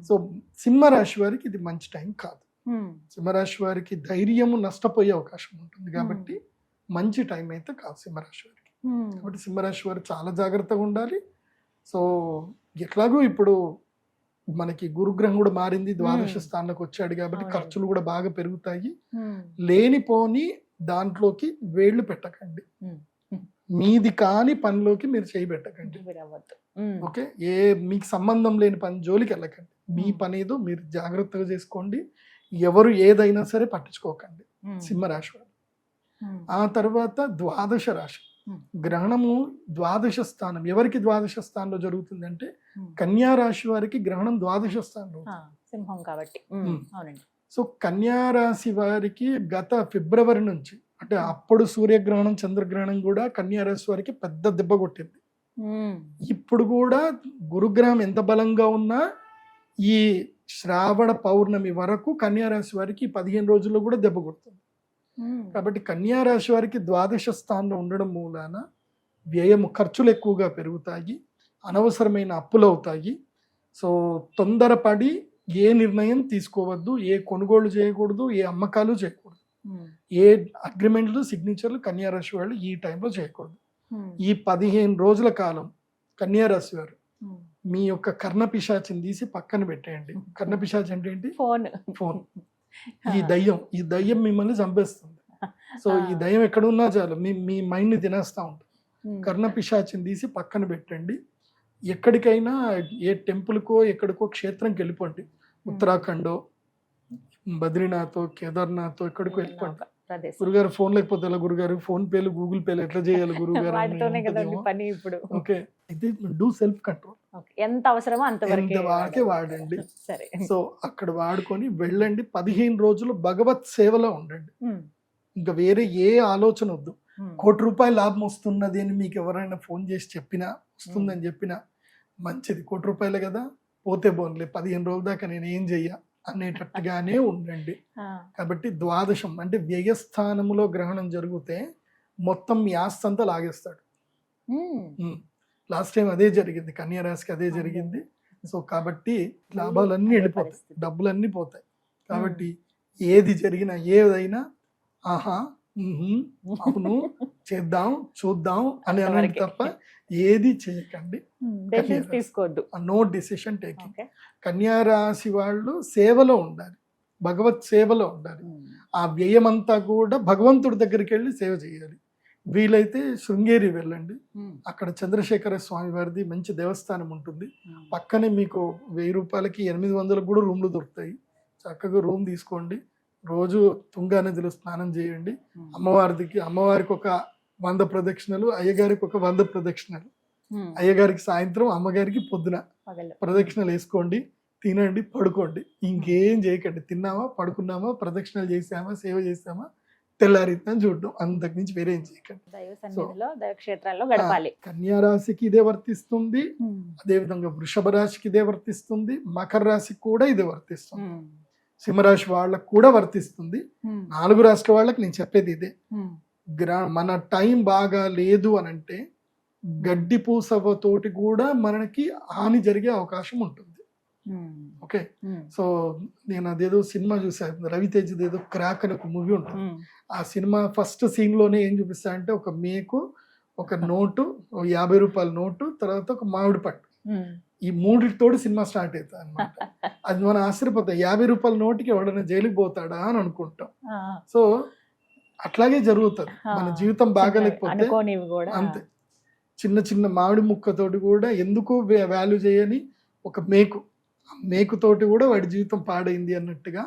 సో సింహరాశి వారికి ఇది మంచి టైం కాదు. సింహరాశి వారికి ధైర్యము నష్టపోయే అవకాశం ఉంటుంది, కాబట్టి మంచి టైం అయితే కాదు సింహరాశి వారికి. కాబట్టి సింహరాశి వారు చాలా జాగ్రత్తగా ఉండాలి. సో ఎట్లాగో ఇప్పుడు మనకి గురుగ్రహం కూడా మారింది, ద్వాదశ స్థానంలోకి వచ్చాడు, కాబట్టి ఖర్చులు కూడా బాగా పెరుగుతాయి. లేనిపోని దాంట్లోకి వేళ్లు పెట్టకండి, మీది కాని పనిలోకి మీరు చేయబెట్టకండి. ఓకే, ఏ మీకు సంబంధం లేని పని జోలికి వెళ్ళకండి. మీ పని ఏదో మీరు జాగ్రత్తగా చేసుకోండి, ఎవరు ఏదైనా సరే పట్టించుకోకండి సింహరాశి వారు. ఆ తర్వాత ద్వాదశ రాశి గ్రహణము ద్వాదశ స్థానం ఎవరికి ద్వాదశ స్థానంలో జరుగుతుంది అంటే కన్యా రాశి వారికి గ్రహణం ద్వాదశ స్థానంలో, సింహం కాబట్టి. అవునండి. సో కన్యా రాశి వారికి గత ఫిబ్రవరి నుంచి, అంటే అప్పుడు సూర్యగ్రహణం చంద్రగ్రహణం కూడా కన్యా రాశి వారికి పెద్ద దెబ్బ కొట్టింది. ఇప్పుడు కూడా గురుగ్రహం ఎంత బలంగా ఉన్నా ఈ శ్రావణ పౌర్ణమి వరకు కన్యా రాశి వారికి 15 రోజుల్లో కూడా దెబ్బ కొడుతుంది. కాబట్టి కన్యా రాశి వారికి ద్వాదశ స్థానంలో ఉండడం మూలాన వ్యయము, ఖర్చులు ఎక్కువగా పెరుగుతాయి, అనవసరమైన అప్పులు అవుతాయి. సో తొందరపడి ఏ నిర్ణయం తీసుకోవద్దు, ఏ కొనుగోలు చేయకూడదు, ఏ అమ్మకాలు చేయకూడదు, ఏ అగ్రిమెంట్లు, సిగ్నేచర్లు కన్యా రాశి వాళ్ళు ఈ టైంలో చేయకూడదు. ఈ 15 రోజుల కాలం కన్యా రాశి వారు మీ యొక్క కర్ణ పిశాచిని తీసి పక్కన పెట్టేయండి. కర్ణ పిశాచి అంటే ఏంటి? ఫోన్. ఈ దయ్యం మిమ్మల్ని చంపేస్తుంది. సో ఈ దయ్యం ఎక్కడ ఉన్నా చాలు మీ మైండ్ ని తినేస్తా ఉంటుంది. కర్ణ పిశాచిని తీసి పక్కన పెట్టండి. ఎక్కడికైనా ఏ టెంపుల్కో ఎక్కడికో క్షేత్రంకి వెళ్ళిపోండి, ఉత్తరాఖండో, బద్రీనాథ్, కేదార్నాథ్, ఎక్కడికో వెళ్ళిపోండి. గురుగారు ఫోన్ లేకపోతే ఎలా గురుగారు, ఫోన్ పేలు, గూగుల్ పేలు ఎట్లా చేయాలి గురుగారు? ఓకే, అయితే డూ సెల్ఫ్ కంట్రోల్, ఎంత అవసరమో అంతవరకే వాడండి. సో అక్కడ వాడుకొని వెళ్ళండి. 15 రోజులు భగవత్ సేవలో ఉండండి. ఇంకా వేరే ఏ ఆలోచన వద్దు. ₹1 లాభం వస్తున్నది అని మీకు ఎవరైనా ఫోన్ చేసి చెప్పినా, వస్తుందని చెప్పినా మంచిది, ₹1 కదా, పోతే పోన్లే, 15 రోజుల దాకా నేను ఏం చెయ్య అనేటట్టుగానే ఉండండి. కాబట్టి ద్వాదశం అంటే వ్యయస్థానములో గ్రహణం జరిగితే మొత్తం మీ ఆస్తి అంతా లాగేస్తాడు. లాస్ట్ టైం అదే జరిగింది, కన్యా రాశికి అదే జరిగింది. సో కాబట్టి లాభాలన్నీ వెళ్ళిపోతాయి, డబ్బులన్నీ పోతాయి. కాబట్టి ఏది జరిగినా, ఏదైనా ఆహా, అవును, చేద్దాం, చూద్దాం అని అనండి తప్ప ఏది చేయకండి. తీసుకోవద్దు, నో డిసిషన్ టేకింగ్. కన్యా రాశి వాళ్ళు సేవలో ఉండాలి, భగవత్ సేవలో ఉండాలి. ఆ వ్యయం అంతా కూడా భగవంతుడి దగ్గరికి వెళ్ళి సేవ చేయాలి. వీలైతే శృంగేరి వెళ్ళండి, అక్కడ చంద్రశేఖర స్వామి వారిది మంచి దేవస్థానం ఉంటుంది. పక్కనే మీకు ₹1000కి 800 కూడా రూమ్లు దొరుకుతాయి. చక్కగా రూమ్ తీసుకోండి, రోజు తుంగా నదిలో స్నానం చేయండి. అమ్మవారికి ఒక 100 ప్రదక్షిణలు, అయ్యగారికి ఒక 100 ప్రదక్షిణలు. అయ్యగారికి సాయంత్రం, అమ్మగారికి పొద్దున ప్రదక్షిణలు వేసుకోండి, తినండి, పడుకోండి. ఇంకేం చేయకండి. తిన్నామా, పడుకున్నామా, ప్రదక్షిణలు చేసామా, సేవ చేసామా, తెల్లారిద్దాం చూడడం, అంతకు మించి వేరే ఏం చేయకండి. కన్యా రాశికి ఇదే వర్తిస్తుంది, అదేవిధంగా వృషభ రాశికి ఇదే వర్తిస్తుంది, మకర రాశికి కూడా ఇదే వర్తిస్తుంది, సింహరాశి వాళ్ళకు కూడా వర్తిస్తుంది. 4 రాష్ట్రాల వాళ్ళకి నేను చెప్పేది ఇదే. మన టైం బాగా లేదు అని అంటే గడ్డి పూసవతోటి కూడా మనకి హాని జరిగే అవకాశం ఉంటుంది. ఓకే, సో నేను అదేదో సినిమా చూసాను, రవితేజది ఏదో క్రాక్ అని ఒక మూవీ ఉంటుంది. ఆ సినిమా ఫస్ట్ సీన్ లోనే ఏం చూపిస్తా అంటే ఒక మేకు, ఒక నోటు, 50 రూపాయల నోటు, తర్వాత ఒక మామిడి పట్టు, ఈ మూడితోటి సినిమా స్టార్ట్ అవుతుంది అనమాట. అది మనం ఆశ్చర్యపోతాం, 50 రూపాయల నోటికి ఎవడైనా జైలుకి పోతాడా అని అనుకుంటాం. సో అట్లాగే జరుగుతుంది మన జీవితం బాగాలేకపోతే అంతే. చిన్న చిన్న మామిడి ముక్కతోటి కూడా ఎందుకు వాల్యూ చేయని ఒక మేకుతోటి కూడా వాడి జీవితం పాడైంది అన్నట్టుగా.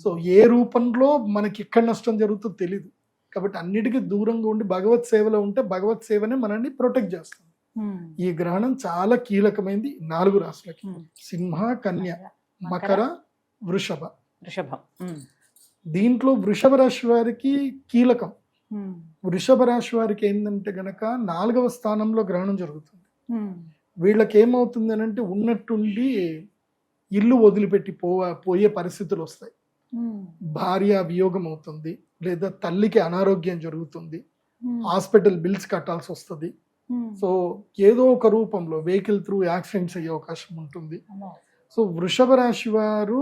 సో ఏ రూపంలో మనకి ఎక్కడ నష్టం జరుగుతుందో తెలీదు. కాబట్టి అన్నిటికీ దూరంగా ఉండి భగవత్ సేవలో ఉంటే భగవత్ సేవనే మనల్ని ప్రొటెక్ట్ చేస్తుంది. ఈ గ్రహణం చాలా కీలకమైంది 4 రాశులకి: సింహ, కన్య, మకర, వృషభం. దీంట్లో వృషభ రాశి వారికి కీలకం. వృషభ రాశి వారికి ఏంటంటే గనక 4వ స్థానంలో గ్రహణం జరుగుతుంది. వీళ్ళకి ఏమవుతుంది అని అంటే ఉన్నట్టుండి ఇల్లు వదిలిపెట్టి పోయే పరిస్థితులు వస్తాయి. భార్య వియోగం అవుతుంది, లేదా తల్లికి అనారోగ్యం జరుగుతుంది, హాస్పిటల్ బిల్స్ కట్టాల్సి వస్తుంది. సో ఏదో ఒక రూపంలో వెహికల్ త్రూ యాక్సిడెంట్స్ అయ్యే అవకాశం ఉంటుంది. సో వృషభ రాశి వారు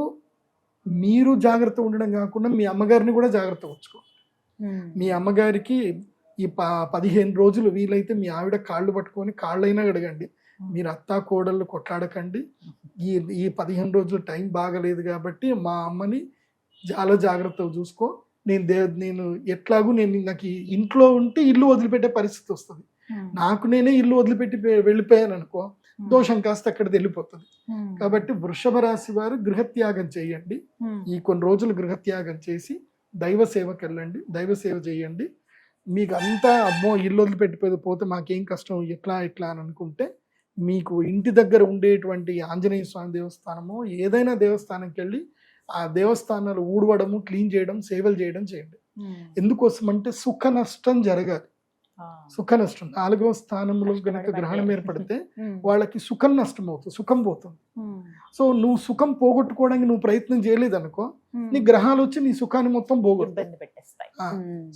మీరు జాగ్రత్త ఉండడం కాకుండా మీ అమ్మగారిని కూడా జాగ్రత్త ఉంచుకోండి. మీ అమ్మగారికి ఈ 15 రోజులు వీలైతే మీ ఆవిడ కాళ్ళు పట్టుకొని కాళ్ళైనా అడగండి. మీరు అత్తా కోడళ్ళు కొట్లాడకండి. ఈ 15 రోజులు టైం బాగలేదు కాబట్టి మా అమ్మని చాలా జాగ్రత్తగా చూసుకో. నేను ఎట్లాగూ నాకు ఇంట్లో ఉంటే ఇల్లు వదిలిపెట్టే పరిస్థితి వస్తుంది. నాకు నేనే ఇల్లు వదిలిపెట్టి వెళ్ళిపోయాను అనుకో, దోషం కాస్త అక్కడికి వెళ్ళిపోతుంది. కాబట్టి వృషభ రాశి వారు గృహత్యాగం చేయండి. ఈ కొన్ని రోజులు గృహత్యాగం చేసి దైవ సేవకి వెళ్ళండి, దైవ సేవ చేయండి. మీకు అంతా అమ్మో ఇల్లు వదిలిపెట్టిపోతే మాకేం కష్టం, ఎట్లా అని అనుకుంటే మీకు ఇంటి దగ్గర ఉండేటువంటి ఆంజనేయ స్వామి దేవస్థానము ఏదైనా దేవస్థానంకి వెళ్ళి ఆ దేవస్థానాలు ఊడవడము, క్లీన్ చేయడం, సేవలు చేయడం చేయండి. ఎందుకోసం అంటే సుఖ నష్టం జరగాలి. సుఖ నష్టం 4వ స్థానంలో కనుక గ్రహణం ఏర్పడితే వాళ్ళకి సుఖం నష్టం అవుతుంది, సుఖం పోతుంది. సో నువ్వు సుఖం పోగొట్టుకోవడానికి నువ్వు ప్రయత్నం చేయలేదు అనుకో, నీ గ్రహాలు వచ్చి నీ సుఖాన్ని మొత్తం పోగొట్టుతాయి.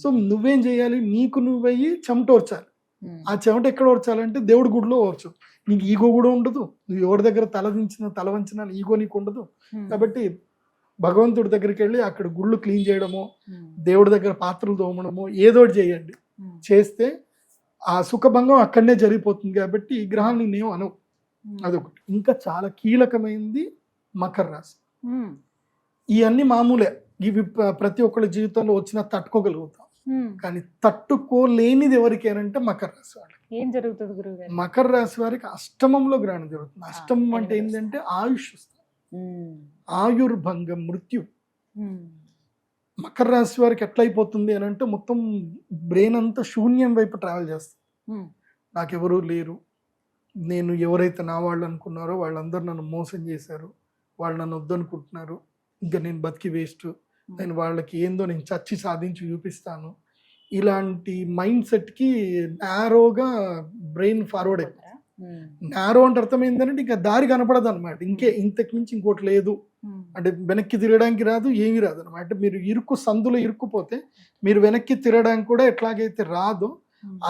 సో నువ్వేం చేయాలి, నీకు నువ్వయ్యి చెమటోర్చాలి. ఆ చెమట ఎక్కడ ఓర్చాలంటే దేవుడి గుడిలో ఓర్చు. నీకు ఈగో కూడా ఉండదు, నువ్వు ఎవరి దగ్గర తల వంచిన ఈగో నీకు ఉండదు. కాబట్టి భగవంతుడి దగ్గరికి వెళ్ళి అక్కడ గుళ్ళు క్లీన్ చేయడమో, దేవుడి దగ్గర పాత్రలు తోమడమో ఏదోటి చేయండి. చేస్తే ఆ సుఖభంగం అక్కడనే జరిగిపోతుంది. కాబట్టి ఈ గ్రహాన్ని నేను అనవు. అదొకటి. ఇంకా చాలా కీలకమైంది మకర రాశి. ఇవన్నీ మామూలే, ఇవి ప్రతి ఒక్కళ్ళ జీవితంలో వచ్చినా తట్టుకోగలుగుతాం. కానీ తట్టుకోలేనిది ఎవరికేనంటే మకర రాశి వాళ్ళకి. ఏం జరుగుతుంది గురువుగారు? మకర రాశి వారికి అష్టమంలో గ్రహణం జరుగుతుంది. అష్టమం అంటే ఏంటంటే ఆయుష్, ఆయుర్భంగం, మృత్యు. మకర రాశి వారికి ఎట్లయిపోతుంది అని అంటే మొత్తం బ్రెయిన్ అంతా శూన్యం వైపు ట్రావెల్ చేస్తుంది. నాకెవరూ లేరు, నేను ఎవరైతే నా వాళ్ళు అనుకున్నారో వాళ్ళందరూ నన్ను మోసం చేశారు, వాళ్ళు నన్ను వద్దనుకుంటున్నారు, ఇంకా నేను బతికి వేస్ట్, నేను వాళ్ళకి ఏందో నేను చచ్చి సాధించి చూపిస్తాను. ఇలాంటి మైండ్ సెట్కి నారోగా బ్రెయిన్ ఫార్వర్డ్ అయిపోతుంది. నారో అంటే అర్థం ఏంటంటే ఇంకా దారి కనపడదు అనమాట. ఇంతకు మించి ఇంకోటి లేదు అంటే వెనక్కి తిరగడానికి రాదు, ఏమీ రాదు అనమాట. అంటే మీరు సందులో ఇరుక్కుపోతే మీరు వెనక్కి తిరగడానికి కూడా ఎట్లాగైతే రాదో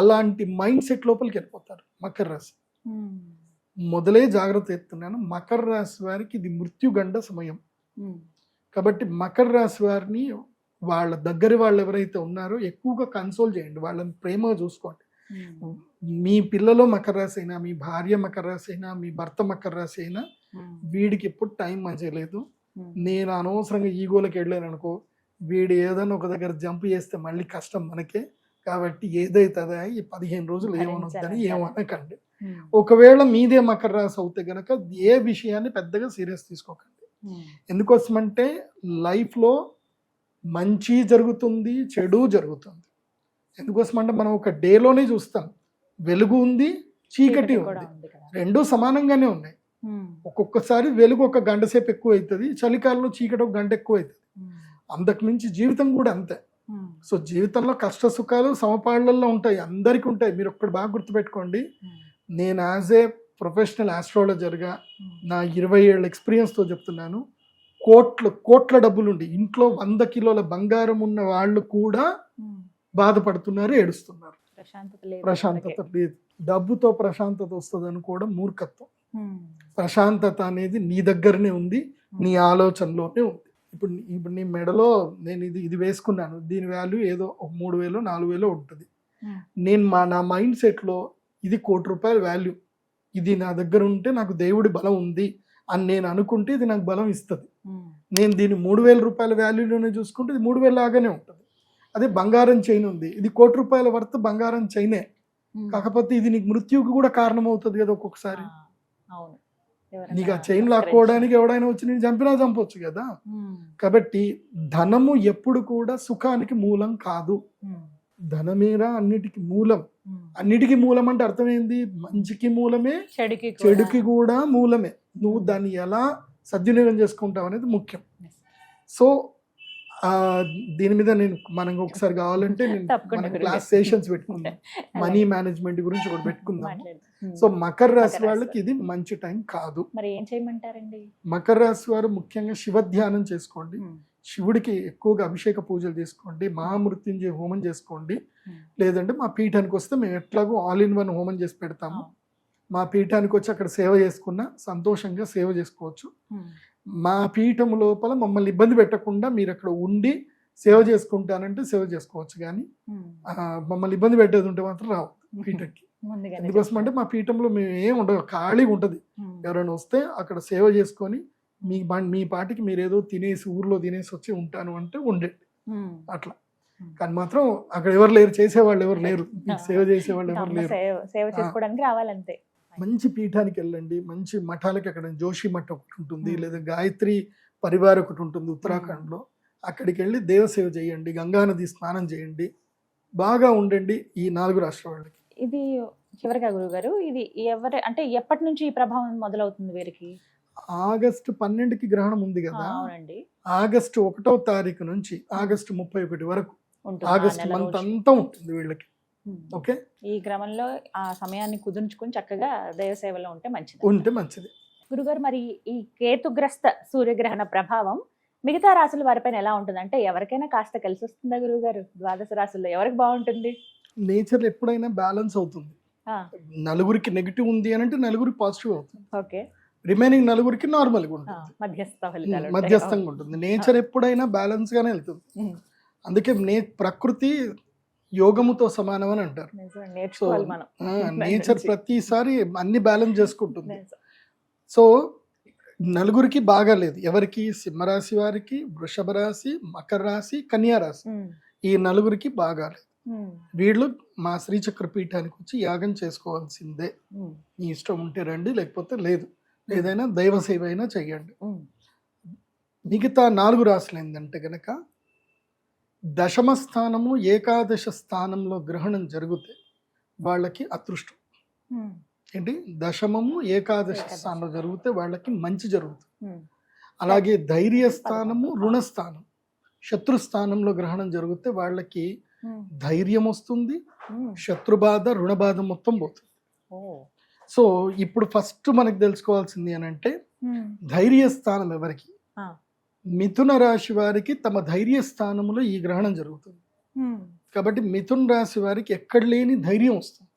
అలాంటి మైండ్ సెట్ లోపలికి వెళ్ళిపోతారు మకర రాశి. మొదలే జాగ్రత్త ఎత్తున్నాను, మకర రాశి వారికి ఇది మృత్యుగండ సమయం. కాబట్టి మకర రాశి వారిని వాళ్ళ దగ్గర వాళ్ళు ఎవరైతే ఉన్నారో ఎక్కువగా కన్సోల్ చేయండి, వాళ్ళని ప్రేమగా చూసుకోండి. మీ పిల్లలు మకర రాశి అయినా, మీ భార్య మకర రాశి అయినా, మీ భర్త మకర రాశి అయినా, వీడికి ఎప్పుడు టైం మంచిలేదు, నేను అనవసరంగా ఈగోలకు వెళ్ళాను అనుకో, వీడు ఏదైనా ఒక దగ్గర జంప్ చేస్తే మళ్ళీ కష్టం మనకే. కాబట్టి ఏదైతుందా ఈ 15 రోజులు ఏమనొద్దని ఏమనకండి. ఒకవేళ మీదే మకర రాశి అవుతే గనక ఏ విషయాన్ని పెద్దగా సీరియస్ తీసుకోకండి. ఎందుకోసమంటే లైఫ్లో మంచి జరుగుతుంది, చెడు జరుగుతుంది. ఎందుకోసమంటే మనం ఒక డేలోనే చూస్తాం, వెలుగు ఉంది, చీకటి ఉంది, రెండూ సమానంగానే ఉన్నాయి. ఒక్కొక్కసారి వెలుగు 1 గంట సేపు ఎక్కువ అవుతుంది, చలికాలంలో చీకటి 1 గంట ఎక్కువ అవుతుంది. అంతకు మించి జీవితం కూడా అంతే. సో జీవితంలో కష్ట సుఖాలు సమపాళ్లలో ఉంటాయి, అందరికీ ఉంటాయి. మీరు ఒక్కటి బాగా గుర్తుపెట్టుకోండి, నేను యాజ్ ఏ ప్రొఫెషనల్ ఆస్ట్రాలజర్గా నా 20 ఏళ్ళ ఎక్స్పీరియన్స్తో చెప్తున్నాను, కోట్ల డబ్బులుండి ఇంట్లో 100 కిలోల బంగారం ఉన్న వాళ్ళు కూడా బాధపడుతున్నారు, ఏడుస్తున్నారు. ప్రశాంతత లేదు. ప్రశాంతత లేదు. డబ్బుతో ప్రశాంతత వస్తుంది అనుకోవడం మూర్ఖత్వం. ప్రశాంతత అనేది నీ దగ్గరనే ఉంది, నీ ఆలోచనలోనే ఉంది. ఇప్పుడు నీ మెడలో నేను ఇది వేసుకున్నాను, దీని వాల్యూ ఏదో ఒక 3,000 4,000 ఉంటుంది. నేను నా మైండ్ సెట్లో ఇది ₹1,00,00,000 వాల్యూ, ఇది నా దగ్గర ఉంటే నాకు దేవుడి బలం ఉంది అని నేను అనుకుంటే ఇది నాకు బలం ఇస్తుంది. నేను దీన్ని ₹3,000 వాల్యూలోనే చూసుకుంటే ఇది 3,000 లాగానే ఉంటుంది. అదే బంగారం చైన్ ఉంది, ఇది ₹1,00,00,000 వర్త్ బంగారం చైనే, కాకపోతే ఇది నీకు మృత్యువుకి కూడా కారణం అవుతుంది కదా ఒక్కొక్కసారి. నీకు ఆ చైన్ లాక్కోవడానికి ఎవడైనా వచ్చి నేను చంపినా చంపొచ్చు కదా. కాబట్టి ధనము ఎప్పుడు కూడా సుఖానికి మూలం కాదు. ధనమేరా అన్నిటికీ మూలం. అన్నిటికీ మూలం అంటే అర్థమైంది, మంచికి మూలమే, చెడుకి కూడా మూలమే. నువ్వు దాన్ని ఎలా సద్వినియోగం చేసుకుంటావు అనేది ముఖ్యం. సో దీని మీద మనం ఒకసారి కావాలంటే మనం క్లాస్ సెషన్స్ పెట్టుకుందాం, మనీ మేనేజ్మెంట్ గురించి ఒకటి పెట్టుకుందాం. సో మకర రాశి వాళ్ళకి ఇది మంచి టైం కాదు. మరి ఏం చేయమంటారండి? మకర రాశి వారు ముఖ్యంగా శివ ధ్యానం చేసుకోండి, శివుడికి ఎక్కువగా అభిషేక పూజలు చేసుకోండి, మహామృత్యుంజయ హోమం చేసుకోండి. లేదంటే మా పీఠానికి వస్తే మేము ఎట్లాగో ఆల్ ఇన్ వన్ హోమం చేసి పెడతాము. మా పీఠానికి వచ్చి అక్కడ సేవ చేసుకున్నా సంతోషంగా సేవ చేసుకోవచ్చు. మా పీఠం లోపల మమ్మల్ని ఇబ్బంది పెట్టకుండా మీరు అక్కడ ఉండి సేవ చేసుకుంటానంటే సేవ చేసుకోవచ్చు, కానీ మమ్మల్ని ఇబ్బంది పెట్టేది ఉంటే మాత్రం రావు పీఠంకి. ఎందుకోసం అంటే మా పీఠంలో మేము ఏం ఉండదు, ఖాళీగా ఉంటుంది. ఎవరైనా వస్తే అక్కడ సేవ చేసుకొని మీ పాటికి మీరు ఏదో తినేసి ఊర్లో తినేసి వచ్చి ఉంటాను అంటే ఉండండి అట్లా. కానీ మాత్రం అక్కడ ఎవరు లేరు, చేసేవాళ్ళు ఎవరు లేరు, సేవ చేసేవాళ్ళు ఎవరు లేరు. సేవ చేసుకోవడానికి రావాలంతే. మంచి పీఠానికి వెళ్ళండి, మంచి మఠాలకి. అక్కడ జోషి మఠం ఒకటి ఉంటుంది, లేదా గాయత్రి పరివార్ ఒకటి ఉంటుంది ఉత్తరాఖండ్లో. అక్కడికి వెళ్ళి దేవసేవ చేయండి, గంగానది స్నానం చేయండి, బాగా ఉండండి ఈ 4 రాష్ట్రాల వాళ్ళకి. ఇది చివరిగా గురుగారు, ఇది అంటే ఎప్పటి నుంచి ఈ ప్రభావం మొదలవుతుంది వీరికి? ఆగస్టు 12కి గ్రహణం ఉంది కదా, ఆగస్టు 1వ తారీఖు నుంచి ఆగస్టు 31 వరకు, ఆగస్టు మంత్ అంతా ఉంటుంది వీళ్ళకి. ఓకే, ఈ క్రమంలో ఆ సమయాన్ని కుదుర్చుకుని చక్కగా దైవ సేవలో ఉంటే మంచిది. గురుగారు, మరి ఈ కేతుగ్రస్త సూర్యగ్రహణ ప్రభావం మిగతా రాశుల వారిపైన ఎలా ఉంటుంది? అంటే ఎవరికైనా కాస్త కలిసి వస్తుందా గురుగారు? ద్వాదశ రాశుల్లో ఎవరికి బాగుంటుంది? నేచర్ ఎప్పుడైనా బ్యాలెన్స్ అవుతుంది. నలుగురికి నెగిటివ్ ఉంది అని అంటే నలుగురికి పాజిటివ్ అవుతుంది. ఓకే, రిమైనింగ్ నలుగురికి నార్మల్గా ఉంటుంది, మధ్యస్థంగా ఉంటుంది. నేచర్ ఎప్పుడైనా బ్యాలెన్స్ గానే వెళ్తుంది. అందుకే ప్రకృతి యోగముతో సమానం అని అంటారు. సో నేచర్ ప్రతిసారి అన్ని బ్యాలెన్స్ చేసుకుంటుంది. సో నలుగురికి బాగాలేదు. ఎవరికి? సింహరాశి వారికి, వృషభ రాశి, మకర రాశి, కన్యా రాశి, ఈ నలుగురికి బాగాలేదు. వీళ్ళు మా శ్రీచక్ర పీఠానికి వచ్చి యాగం చేసుకోవాల్సిందే. మీ ఇష్టం ఉంటే రండి, లేకపోతే లేదు. ఏదైనా దైవ సేవ అయినా చెయ్యండి. మిగతా 4 రాశులు ఏంటంటే గనక దశమ స్థానము, ఏకాదశ స్థానంలో గ్రహణం జరిగితే వాళ్ళకి అదృష్టం. ఏంటి? దశమము, ఏకాదశ స్థానంలో జరిగితే వాళ్ళకి మంచి జరుగుతుంది. అలాగే ధైర్య స్థానము, రుణస్థానం, శత్రుస్థానంలో గ్రహణం జరిగితే వాళ్ళకి ధైర్యం వస్తుంది, శత్రుబాధ, రుణబాధ మొత్తం పోతుంది. సో ఇప్పుడు ఫస్ట్ మనకు తెలుసుకోవాల్సింది అని అంటే ధైర్య స్థానం ఎవరికి? మిథున రాశి వారికి తమ ధైర్య స్థానంలో ఈ గ్రహణం జరుగుతుంది. కాబట్టి మిథున రాశి వారికి ఎక్కడ లేని ధైర్యం వస్తుంది,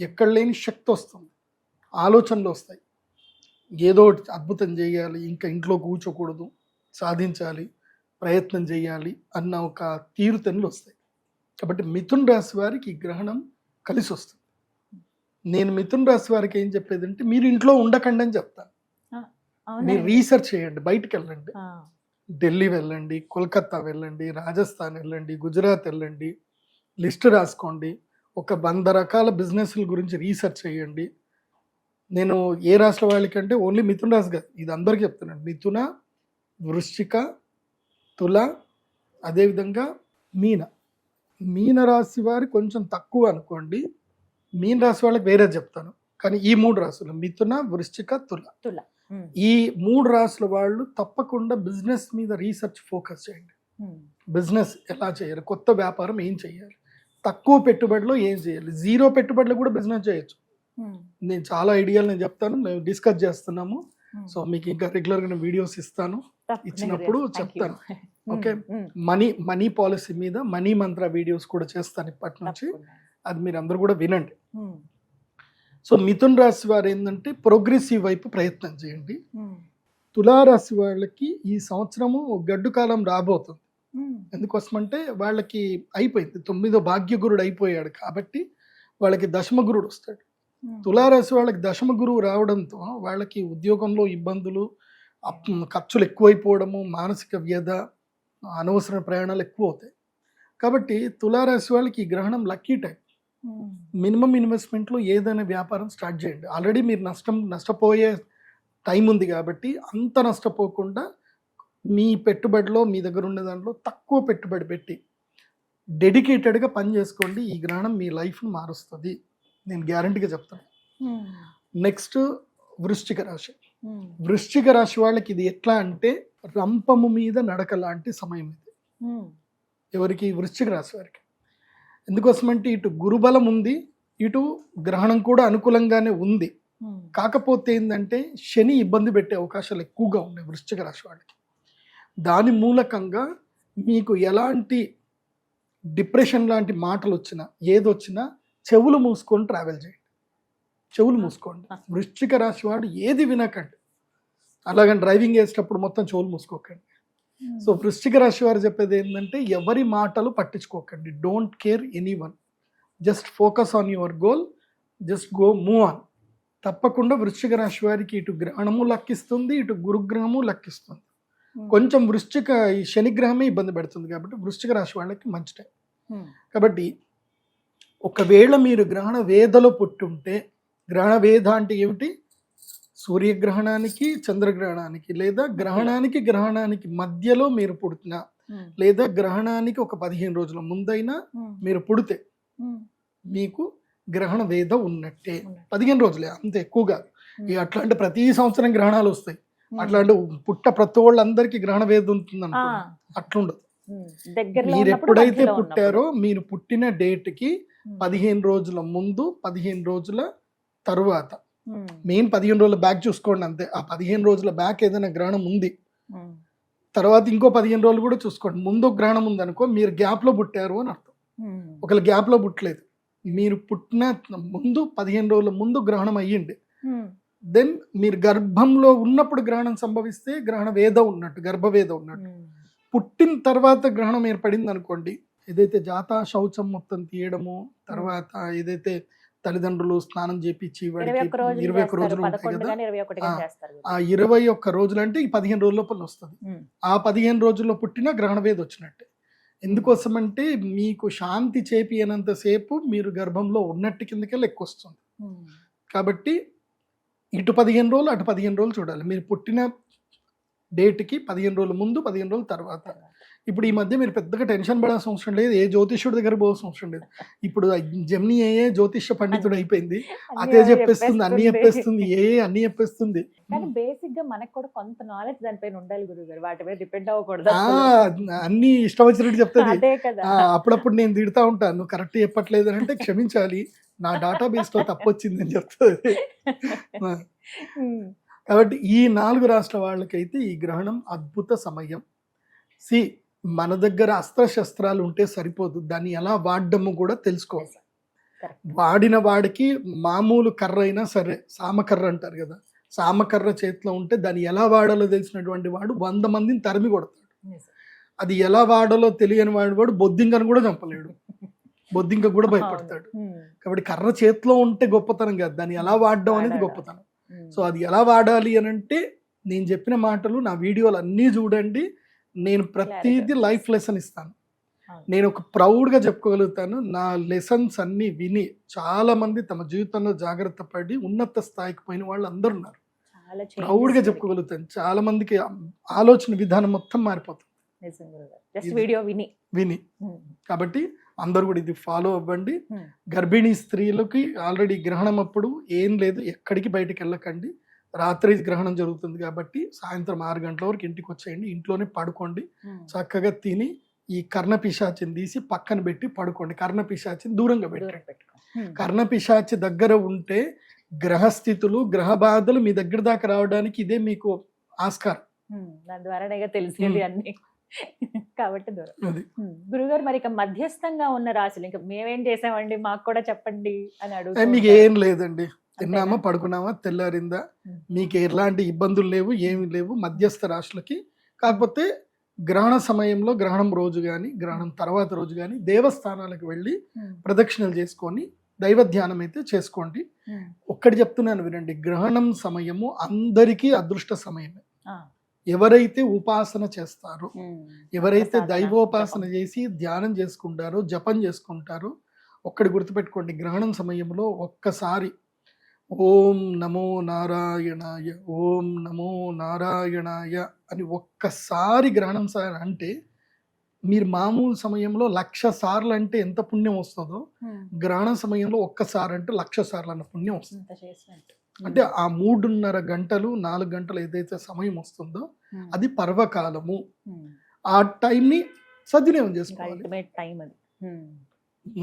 ఎక్కడ లేని శక్తి వస్తుంది, ఆలోచనలు వస్తాయి. ఏదో అద్భుతం చేయాలి, ఇంకా ఇంట్లో కూర్చోకూడదు, సాధించాలి, ప్రయత్నం చేయాలి అన్న ఒక తీరుతెన్నులు వస్తాయి. కాబట్టి మిథున రాశి వారికి ఈ గ్రహణం కలిసి వస్తుంది. నేను మిథున రాశి వారికి ఏం చెప్పేది అంటే మీరు ఇంట్లో ఉండకండి అని చెప్తాను. మీరు రీసెర్చ్ చేయండి, బయటకు వెళ్ళండి, ఢిల్లీ వెళ్ళండి, కోల్కతా వెళ్ళండి, రాజస్థాన్ వెళ్ళండి, గుజరాత్ వెళ్ళండి, లిస్ట్ రాసుకోండి, ఒక 100 రకాల బిజినెస్ల గురించి రీసెర్చ్ చేయండి. నేను ఏ రాష్ట్ర వాళ్ళకంటే ఓన్లీ మిథున రాశి కాదు, ఇది అందరికీ చెప్తున్నాను. మిథున, వృశ్చిక, తుల, అదేవిధంగా మీన రాశి వారి కొంచెం తక్కువ అనుకోండి. మీన రాశి వాళ్ళకి వేరే చెప్తాను, కానీ ఈ 3 రాశులు మిథున, వృశ్చిక, తుల, ఈ 3 రాశుల వాళ్ళు తప్పకుండా బిజినెస్ మీద రీసెర్చ్ ఫోకస్ చేయండి. బిజినెస్ ఎలా చేయాలి, కొత్త వ్యాపారం ఏం చేయాలి, తక్కువ పెట్టుబడిలో ఏం చేయాలి, 0 పెట్టుబడిలో కూడా బిజినెస్ చేయొచ్చు. నేను చాలా ఐడియాలు నేను చెప్తాను, మేము డిస్కస్ చేస్తున్నాము. సో మీకు ఇంకా రెగ్యులర్గా వీడియోస్ ఇచ్చినప్పుడు చెప్తాను. ఓకే, మనీ పాలసీ మీద మనీ మంత్ర వీడియోస్ కూడా చేస్తాను ఇప్పటి నుంచి. అది మీరు అందరూ కూడా వినండి. సో మిథున్ రాశి వారు ఏంటంటే ప్రోగ్రెసివ్ వైపు ప్రయత్నం చేయండి. తులారాశి వాళ్ళకి ఈ సంవత్సరము గడ్డు కాలం రాబోతుంది. ఎందుకోసమంటే వాళ్ళకి అయిపోయింది, 9వ భాగ్యగురుడు అయిపోయాడు కాబట్టి వాళ్ళకి దశమ గురుడు వస్తాడు. తులారాశి వాళ్ళకి దశమ గురువు రావడంతో వాళ్ళకి ఉద్యోగంలో ఇబ్బందులు, ఖర్చులు ఎక్కువైపోవడము, మానసిక వ్యధ, అనవసర ప్రయాణాలు ఎక్కువ అవుతాయి. కాబట్టి తులారాశి వాళ్ళకి ఈ గ్రహణం లక్కీ టైం. మినిమం ఇన్వెస్ట్మెంట్లో ఏదైనా వ్యాపారం స్టార్ట్ చేయండి. ఆల్రెడీ మీరు నష్టపోయే టైం ఉంది కాబట్టి అంత నష్టపోకుండా మీ పెట్టుబడిలో మీ దగ్గర ఉన్న దాంట్లో తక్కువ పెట్టుబడి పెట్టి డెడికేటెడ్గా పని చేసుకోండి. ఈ గ్రహణం మీ లైఫ్ను మారుస్తుంది, నేను గ్యారంటీగా చెప్తాను. నెక్స్ట్ వృశ్చిక రాశి. వృశ్చిక రాశి వాళ్ళకి ఇది ఎట్లా అంటే రంపము మీద నడక లాంటి సమయం ఇది. ఎవరికి? వృశ్చిక రాశి వారికి. ఎందుకోసమంటే ఇటు గురుబలం ఉంది, ఇటు గ్రహణం కూడా అనుకూలంగానే ఉంది. కాకపోతే ఏంటంటే శని ఇబ్బంది పెట్టే అవకాశాలు ఎక్కువగా ఉన్నాయి వృశ్చిక రాశి వాళ్ళకి. దాని మూలకంగా మీకు ఎలాంటి డిప్రెషన్ లాంటి మాటలు వచ్చినా ఏదొచ్చినా చెవులు మూసుకొని ట్రావెల్ చేయండి, చెవులు మూసుకోండి. వృశ్చిక రాశి వాడు ఏది వినకండి, అలాగని డ్రైవింగ్ చేసేటప్పుడు మొత్తం చెవులు మూసుకోకండి. సో వృశ్చిక రాశి వారు చెప్పేది ఏంటంటే ఎవరి మాటలు పట్టించుకోకండి. Don't care anyone, just focus on your goal, just go move on. తప్పకుండా వృశ్చిక రాశి వారికి ఇటు గ్రహణము లక్కిస్తుంది, ఇటు గురుగ్రహము లక్కిస్తుంది. కొంచెం ఈ శనిగ్రహమే ఇబ్బంది పెడుతుంది కాబట్టి వృశ్చిక రాశి వాళ్ళకి మంచి టైం. కాబట్టి ఒకవేళ మీరు గ్రహణ వేదలో పుట్టుంటే, గ్రహణ వేద అంటే ఏమిటి? సూర్యగ్రహణానికి చంద్రగ్రహణానికి లేదా గ్రహణానికి మధ్యలో మీరు పుడుతున్నా లేదా గ్రహణానికి ఒక 15 రోజుల ముందైనా మీరు పుడితే మీకు గ్రహణ వేద ఉన్నట్టే. 15 రోజులే, అంత ఎక్కువగా. అట్లాంటి ప్రతి సంవత్సరం గ్రహణాలు వస్తాయి, అట్లాంటి ప్రతి వాళ్ళందరికీ గ్రహణ వేద ఉంటుంది అనుకో, అట్లుండదు. మీరు ఎప్పుడైతే పుట్టారో మీరు పుట్టిన డేట్కి 15 రోజుల ముందు 15 రోజుల తరువాత, మెయిన్ 15 రోజుల బ్యాక్ చూసుకోండి అంతే. ఆ 15 రోజుల బ్యాక్ ఏదైనా గ్రహణం ఉంది, తర్వాత ఇంకో 15 రోజులు కూడా చూసుకోండి. ముందు గ్రహణం ఉంది అనుకో, మీరు గ్యాప్ లో పుట్టారు అని అర్థం. ఒకవేళ గ్యాప్ లో పుట్టలేదు, మీరు పుట్టిన ముందు 15 రోజుల ముందు గ్రహణం అయ్యింది, దెన్ మీరు గర్భంలో ఉన్నప్పుడు గ్రహణం సంభవిస్తే గ్రహణ వేద ఉన్నట్టు, గర్భవేద ఉన్నట్టు. పుట్టిన తర్వాత గ్రహణం ఏర్పడింది అనుకోండి, ఏదైతే జాతా శౌచం మొత్తం తీయడము, తర్వాత ఏదైతే తల్లిదండ్రులు స్నానం చేపించి 21 రోజులు ఉంటాయి కదా, ఆ 21 రోజులు అంటే ఈ 15 రోజుల లోపల వస్తుంది. ఆ 15 రోజుల్లో పుట్టిన గ్రహణ వేద వచ్చినట్టే. ఎందుకోసమంటే మీకు శాంతి చేపియనంతసేపు మీరు గర్భంలో ఉన్నట్టు కిందకే లెక్క వస్తుంది. కాబట్టి ఇటు 15 రోజులు అటు 15 రోజులు చూడాలి. మీరు పుట్టిన డేట్కి 15 రోజుల ముందు 15 రోజుల తర్వాత. ఇప్పుడు ఈ మధ్య మీరు పెద్దగా టెన్షన్ పడాల్సిన అవసరం లేదు, ఏ జ్యోతిష్యుడి దగ్గర పోవాల్సిన అవసరం లేదు. ఇప్పుడు జెమిని ఏ జ్యోతిష్య పండితుడు అయిపోయింది, అదే చెప్పేస్తుంది, అన్ని చెప్పేస్తుంది, అన్ని చెప్పేస్తుంది. కానీ బేసిక్ గా మనకు కూడా కొంత నాలెడ్జ్ దానిపైన ఉండాలి గురుగారు, వాటి మీద డిపెండ్ అవ్వకూడదు. అన్ని ఇష్టం వచ్చినట్టు చెప్తుంది. అప్పుడప్పుడు నేను తిడతా ఉంటాను, నువ్వు కరెక్ట్ చెప్పట్లేదు అని అంటే క్షమించాలి, నా డేటాబేస్ లో తప్పు వచ్చిందని చెప్తుంది. కాబట్టి ఈ 4 రాష్ట్ర వాళ్ళకైతే ఈ గ్రహణం అద్భుత సమయం. మన దగ్గర అస్త్రశస్త్రాలు ఉంటే సరిపోదు, దాన్ని ఎలా వాడడము కూడా తెలుసుకోవాలి. వాడిన వాడికి మామూలు కర్ర అయినా సరే, సామకర్ర అంటారు కదా, సామకర్ర చేతిలో ఉంటే దాన్ని ఎలా వాడాలో తెలిసినటువంటి వాడు 100 మందిని తరిమి కొడతాడు. అది ఎలా వాడాలో తెలియని వాడు బొద్దింకను కూడా చంపలేడు, బొద్దింక కూడా భయపడతాడు. కాబట్టి కర్ర చేతిలో ఉంటే గొప్పతనం కాదు, దాన్ని ఎలా వాడడం అనేది గొప్పతనం. సో అది ఎలా వాడాలి అని అంటే నేను చెప్పిన మాటలు, నా వీడియోలు అన్నీ చూడండి. నేను ప్రతిదీ లైఫ్ లెసన్ ఇస్తాను. నేను ఒక ప్రౌడ్గా చెప్పుకోగలుగుతాను, నా లెసన్స్ అన్నీ విని చాలా మంది తమ జీవితంలో జాగ్రత్త పడి ఉన్నత స్థాయికి పోయిన వాళ్ళు అందరూ ఉన్నారు. ప్రౌడ్గా చెప్పుకోగలుగుతాను. చాలా మందికి ఆలోచన విధానం మొత్తం మారిపోతుంది విని. కాబట్టి అందరూ కూడా ఇది ఫాలో అవ్వండి. గర్భిణీ స్త్రీలకి ఆల్రెడీ గ్రహణం అప్పుడు ఏం లేదు, ఎక్కడికి బయటికి వెళ్ళకండి. రాత్రి గ్రహణం జరుగుతుంది కాబట్టి సాయంత్రం 6 గంటల వరకు ఇంటికి వచ్చేయండి, ఇంట్లోనే పడుకోండి. చక్కగా తిని ఈ కర్ణపిశాచిని తీసి పక్కన పెట్టి పడుకోండి. కర్ణపిశాచిని దూరంగా పెట్టండి. కర్ణపిశాచి దగ్గర ఉంటే గ్రహస్థితులు, గ్రహ బాధలు మీ దగ్గర దాకా రావడానికి ఇదే మీకు ఆస్కారం. దాని ద్వారా తెలిసేది అన్ని. కాబట్టి దూరం. అది గురుగారు మరి ఇక మధ్యస్థంగా ఉన్న రాశులు ఇంకా మేమేం చేసామండి మాకు కూడా చెప్పండి అని మీకు అడుగుతారు. ఏం లేదండి, తిన్నామా పడుకున్నామా తెల్లారిందా, మీకు ఎలాంటి ఇబ్బందులు లేవు, ఏమి లేవు మధ్యస్థ రాశులకి. కాకపోతే గ్రహణ సమయంలో, గ్రహణం రోజు కానీ గ్రహణం తర్వాత రోజు కానీ దేవస్థానాలకు వెళ్ళి ప్రదక్షిణలు చేసుకొని దైవ ధ్యానం అయితే చేసుకోండి. ఒక్కటి చెప్తున్నాను వినండి, గ్రహణం సమయము అందరికీ అదృష్ట సమయమే. ఎవరైతే ఉపాసన చేస్తారో, ఎవరైతే దైవోపాసన చేసి ధ్యానం చేసుకుంటారో, జపం చేసుకుంటారో, ఒక్కటి గుర్తుపెట్టుకోండి, గ్రహణం సమయంలో ఒక్కసారి ఓం నమో నారాయణాయ, ఓం నమో నారాయణాయ అని ఒక్కసారి గ్రహణం అంటే మీరు మామూలు సమయంలో 1,00,000 సార్లు అంటే ఎంత పుణ్యం వస్తుందో, గ్రహణ సమయంలో ఒక్కసారి అంటే 1,00,000 సార్లు అన్న పుణ్యం వస్తుంది. అంటే ఆ 3.5 గంటలు 4 గంటలు ఏదైతే సమయం వస్తుందో అది పర్వకాలము. ఆ టైంని సద్వినియోగం చేసుకోవాలి.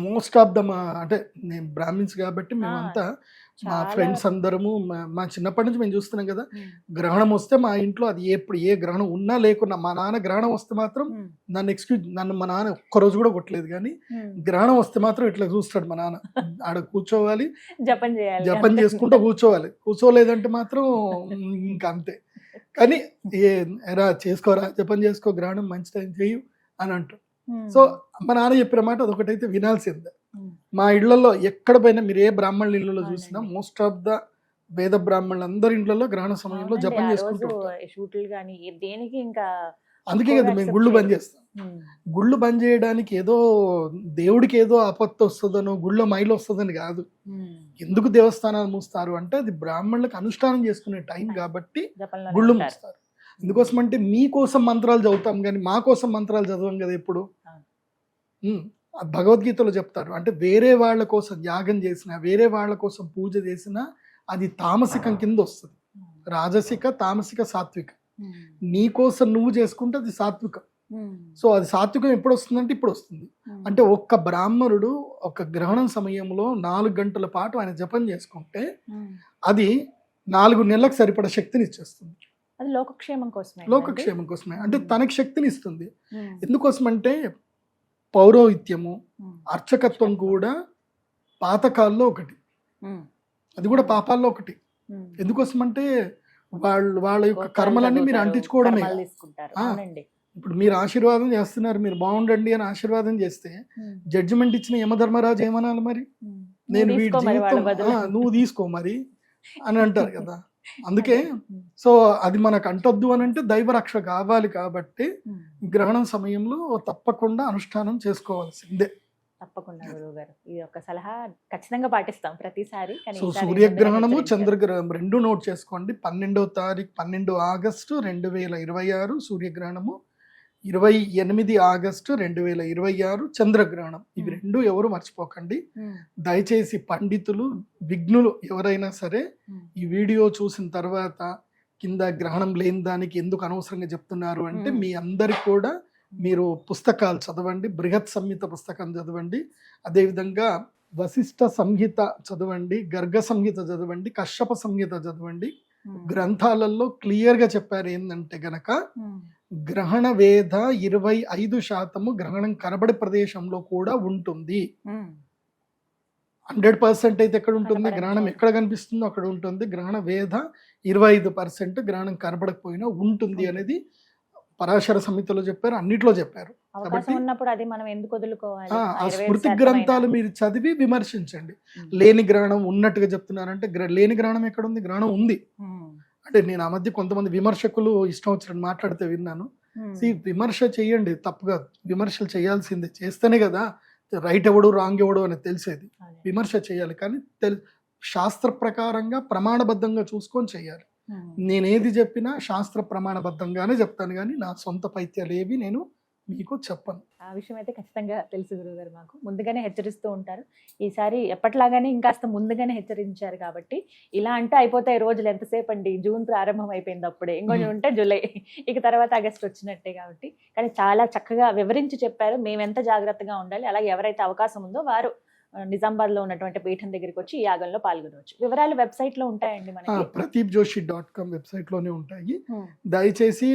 మోస్ట్ ఆఫ్ ద అంటే నేను బ్రాహ్మిన్స్ కాబట్టి మేమంతా మా ఫ్రెండ్స్ అందరము మా చిన్నప్పటి నుంచి మేము చూస్తున్నాం కదా, గ్రహణం వస్తే మా ఇంట్లో అది ఎప్పుడు ఏ గ్రహణం ఉన్నా లేకున్నా, మా నాన్న గ్రహణం వస్తే మాత్రం నన్ను మా నాన్న ఒక్కరోజు కూడా కొట్టలేదు, కానీ గ్రహణం వస్తే మాత్రం ఇట్లా చూస్తాడు మా నాన్న, ఆడ కూర్చోవాలి జపం చేసుకుంటూ కూర్చోవాలి, కూర్చోలేదంటే మాత్రం ఇంకా అంతే. కానీ ఎరా చేసుకోరా, జపం చేసుకో, గ్రహణం మంచి టైం చేయు అని అంటారు. సో మా నాన్న చెప్పిన మాట అదొకటైతే వినాల్సిందే. మా ఇళ్లలో ఎక్కడ పోయినా మీరు ఏ బ్రాహ్మణుల ఇళ్లలో చూసినా మోస్ట్ ఆఫ్ ద వేద బ్రాహ్మణులు అందరి ఇళ్లలో గ్రహణ సమయంలో జపం చేసుకుంటారు. అందుకే కదా మేము గుళ్ళు బంద్ చేస్తాం. గుళ్ళు బంద్ చేయడానికి ఏదో దేవుడికి ఏదో ఆపత్తి వస్తుందనో, గుళ్ళో మైలు వస్తుందని కాదు. ఎందుకు దేవస్థానాలు మూస్తారు అంటే అది బ్రాహ్మణులకు అనుష్ఠానం చేసుకునే టైం కాబట్టి గుళ్ళు మూస్తారు. ఎందుకోసం అంటే మీకోసం మంత్రాలు చదువుతాం కానీ మా కోసం మంత్రాలు చదవం కదా ఎప్పుడు. భగవద్గీతలో చెప్తారు, అంటే వేరే వాళ్ళ కోసం యాగం చేసినా, వేరే వాళ్ళ కోసం పూజ చేసినా అది తామసికం కింద వస్తుంది. రాజసిక, తామసిక, సాత్విక. నీ కోసం నువ్వు చేసుకుంటే అది సాత్వికం. సో అది సాత్వికం ఎప్పుడు వస్తుందంటే ఇప్పుడు వస్తుంది. అంటే ఒక్క బ్రాహ్మణుడు ఒక గ్రహణం సమయంలో 4 గంటల పాటు ఆయన జపం చేసుకుంటే అది 4 నెలలకు సరిపడ శక్తిని ఇచ్చేస్తుంది. అది లోకక్షేమం కోసమే. అంటే తనకి శక్తిని ఇస్తుంది. ఎందుకోసం అంటే పౌరోహిత్యము, అర్చకత్వం కూడా పాతకాల్లో ఒకటి, అది కూడా పాపాల్లో ఒకటి. ఎందుకోసం అంటే వాళ్ళ యొక్క కర్మలన్నీ మీరు అంటించుకోవడమే. ఇప్పుడు మీరు ఆశీర్వాదం చేస్తున్నారు, మీరు బాగుండండి అని ఆశీర్వాదం చేస్తే జడ్జిమెంట్ ఇచ్చిన యమధర్మరాజు ఏమనాలి మరి, నేను వీడి జీవితం నువ్వు తీసుకో మరి అని అంటారు కదా. అందుకే సో అది మనకు అంటొద్దు అని అంటే దైవ రక్ష కావాలి కాబట్టి గ్రహణం సమయంలో తప్పకుండా అనుష్ఠానం చేసుకోవాల్సిందే. తప్పకుండా గురువు గారు ఈ యొక్క సలహా ఖచ్చితంగా పాటిస్తాం ప్రతిసారి. సో సూర్యగ్రహణము, చంద్రగ్రహణం 2 నోట్ చేసుకోండి. 12వ తారీఖు 12 ఆగస్టు 2026 సూర్యగ్రహణము, 28 ఆగస్టు 2026 చంద్రగ్రహణం. ఇవి 2 ఎవరు మర్చిపోకండి. దయచేసి పండితులు, విఘ్నులు ఎవరైనా సరే ఈ వీడియో చూసిన తర్వాత కింద గ్రహణం లేని దానికి ఎందుకు అనవసరంగా చెప్తున్నారు అంటే మీ అందరికి కూడా మీరు పుస్తకాలు చదవండి, బృహత్ సంహిత పుస్తకం చదవండి, అదేవిధంగా వశిష్ఠ సంహిత చదవండి, గర్గ సంహిత చదవండి, కశ్యప సంహిత చదవండి. గ్రంథాలలో క్లియర్గా చెప్పారు ఏంటంటే గనక గ్రహణ వేధ 25% గ్రహణం కనబడే ప్రదేశంలో కూడా ఉంటుంది. 100% అయితే ఎక్కడ ఉంటుంది, గ్రహణం ఎక్కడ కనిపిస్తుందో అక్కడ ఉంటుంది. గ్రహణ వేధ 25% గ్రహణం కనబడకపోయినా ఉంటుంది అనేది పరాశర సంహితలో చెప్పారు, అన్నిట్లో చెప్పారు. కాబట్టి ఆ స్మృతి గ్రంథాలు మీరు చదివి విమర్శించండి. లేని గ్రహణం ఉన్నట్టుగా చెప్తున్నారంటే లేని గ్రహణం ఎక్కడ ఉంది, గ్రహణం ఉంది. అంటే నేను ఆ మధ్య కొంతమంది విమర్శకులు ఇష్టం వచ్చినట్టు మాట్లాడితే విన్నాను. విమర్శ చేయండి, తప్పుగా విమర్శలు చేయాల్సిందే, చేస్తేనే కదా రైట్ ఎవడు రాంగ్ ఎవడు అనేది తెలిసేది. విమర్శ చేయాలి కానీ శాస్త్ర ప్రకారంగా ప్రమాణబద్ధంగా చూసుకొని చేయాలి. నేనేది చెప్పినా శాస్త్ర ప్రమాణబద్ధంగానే చెప్తాను కానీ నా సొంత పైత్యాలు ఏవి నేను మీకు చెప్పను. ఆ విషయం అయితే ఖచ్చితంగా తెలుసు గురుగారు, మాకు ముందుగానే హెచ్చరిస్తూ ఉంటారు. ఈసారి ఎప్పటిలాగానే ఇంకాస్త ముందుగానే హెచ్చరించారు కాబట్టి ఇలా అంటే అయిపోతాయి రోజులు, ఎంతసేపు అండి, జూన్ ప్రారంభం అయిపోయింది, అప్పుడే ఇంకొంచెం ఉంటే జూలై, ఇక తర్వాత ఆగస్ట్ వచ్చినట్టే. కాబట్టి కానీ చాలా చక్కగా వివరించి చెప్పారు మేము ఎంత జాగ్రత్తగా ఉండాలి. అలాగే ఎవరైతే అవకాశం ఉందో వారు నిజామాబాద్ లో ఉన్నటువంటి పీఠం దగ్గరికి వచ్చి ఈ యాగంలో పాల్గొనవచ్చు. వివరాలు వెబ్సైట్ లో ఉంటాయండి మనకి, pradeepjoshi.com వెబ్సైట్ లోనే ఉంటాయి. దయచేసి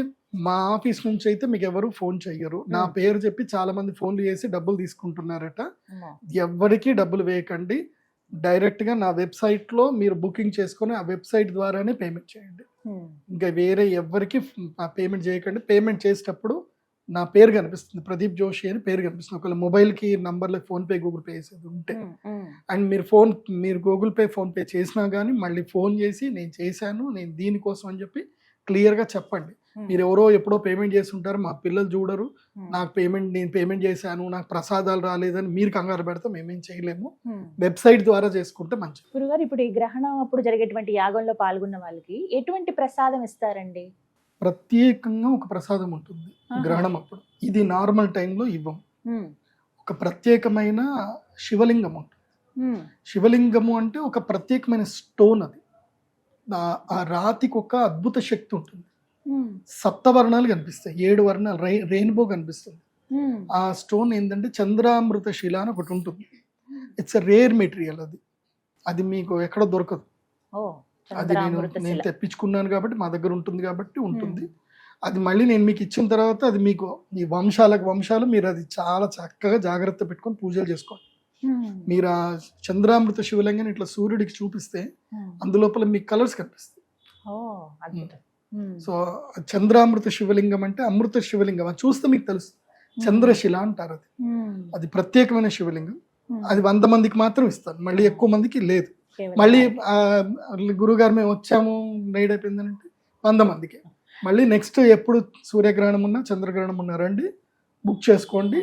మా ఆఫీస్ నుంచి అయితే మీకు ఎవరు ఫోన్ చెయ్యరు. నా పేరు చెప్పి చాలా మంది ఫోన్లు చేసి డబ్బులు తీసుకుంటున్నారట. ఎవరికి డబ్బులు వేయకండి. డైరెక్ట్ గా నా వెబ్సైట్ లో మీరు బుకింగ్ చేసుకొని ఆ వెబ్సైట్ ద్వారానే పేమెంట్ చేయండి. ఇంకా వేరే ఎవరికి పేమెంట్ చేయకండి. పేమెంట్ చేసేటప్పుడు నా పేరు కనిపిస్తుంది, ప్రదీప్ జోషి అని పేరు కనిపిస్తుంది. ఒకవేళ మొబైల్ కి నంబర్లో ఫోన్ పే గూగుల్ పే చేసేది ఉంటే అండ్ మీరు గూగుల్ పే ఫోన్ పే చేసినా కానీ మళ్ళీ ఫోన్ చేసి నేను చేశాను, నేను దీనికోసం అని చెప్పి క్లియర్ గా చెప్పండి. మీరు ఎవరో ఎప్పుడో పేమెంట్ చేసి ఉంటారు, మా పిల్లలు చూడరు, నేను పేమెంట్ చేశాను, నాకు ప్రసాదాలు రాలేదని మీరు కంగారు పెడితే మేమేం చేయలేము. వెబ్సైట్ ద్వారా చేసుకుంటే మంచిది. గురుగారు, ఇప్పుడు ఈ గ్రహణం అప్పుడు జరిగేటువంటి యాగంలో పాల్గొన్న వాళ్ళకి ఎటువంటి ప్రసాదం ఇస్తారండి? ప్రత్యేకంగా ఒక ప్రసాదం ఉంటుంది గ్రహణం అప్పుడు. ఇది నార్మల్ టైంలో ఇవ్వం. ఒక ప్రత్యేకమైన శివలింగం ఉంటుంది. శివలింగము అంటే ఒక ప్రత్యేకమైన స్టోన్. అది ఆ రాతికి ఒక అద్భుత శక్తి ఉంటుంది. సప్తవర్ణాలు కనిపిస్తాయి, 7 వర్ణాలు, రెయిన్బో కనిపిస్తుంది. ఆ స్టోన్ ఏంటంటే చంద్రామృత శిల అని ఒకటి ఉంటుంది. It's rare material. అది మీకు ఎక్కడ దొరకదు. అది నేను తెప్పించుకున్నాను కాబట్టి మా దగ్గర ఉంటుంది కాబట్టి ఉంటుంది. అది మళ్ళీ నేను మీకు ఇచ్చిన తర్వాత అది మీకు మీ వంశాలు మీరు అది చాలా చక్కగా జాగ్రత్త పెట్టుకొని పూజలు చేసుకోండి. మీరు ఆ చంద్రామృత శివలింగాన్ని ఇట్లా సూర్యుడికి చూపిస్తే అందులోపల మీకు కలర్స్ కనిపిస్తాయి. సో చంద్రామృత శివలింగం అంటే అమృత శివలింగం. అది చూస్తే మీకు తెలుస్తుంది. చంద్రశిల అంటారు. అది ప్రత్యేకమైన శివలింగం. అది 100 మందికి మాత్రం ఇస్తారు, మళ్ళీ ఎక్కువ మందికి లేదు. మళ్ళీ గురుగారు మేము వచ్చాము నైట్ అయిపోయిందంటే 100 మందికి. మళ్ళీ నెక్స్ట్ ఎప్పుడు సూర్యగ్రహణం ఉన్నా చంద్రగ్రహణం ఉన్నా రండి, బుక్ చేసుకోండి.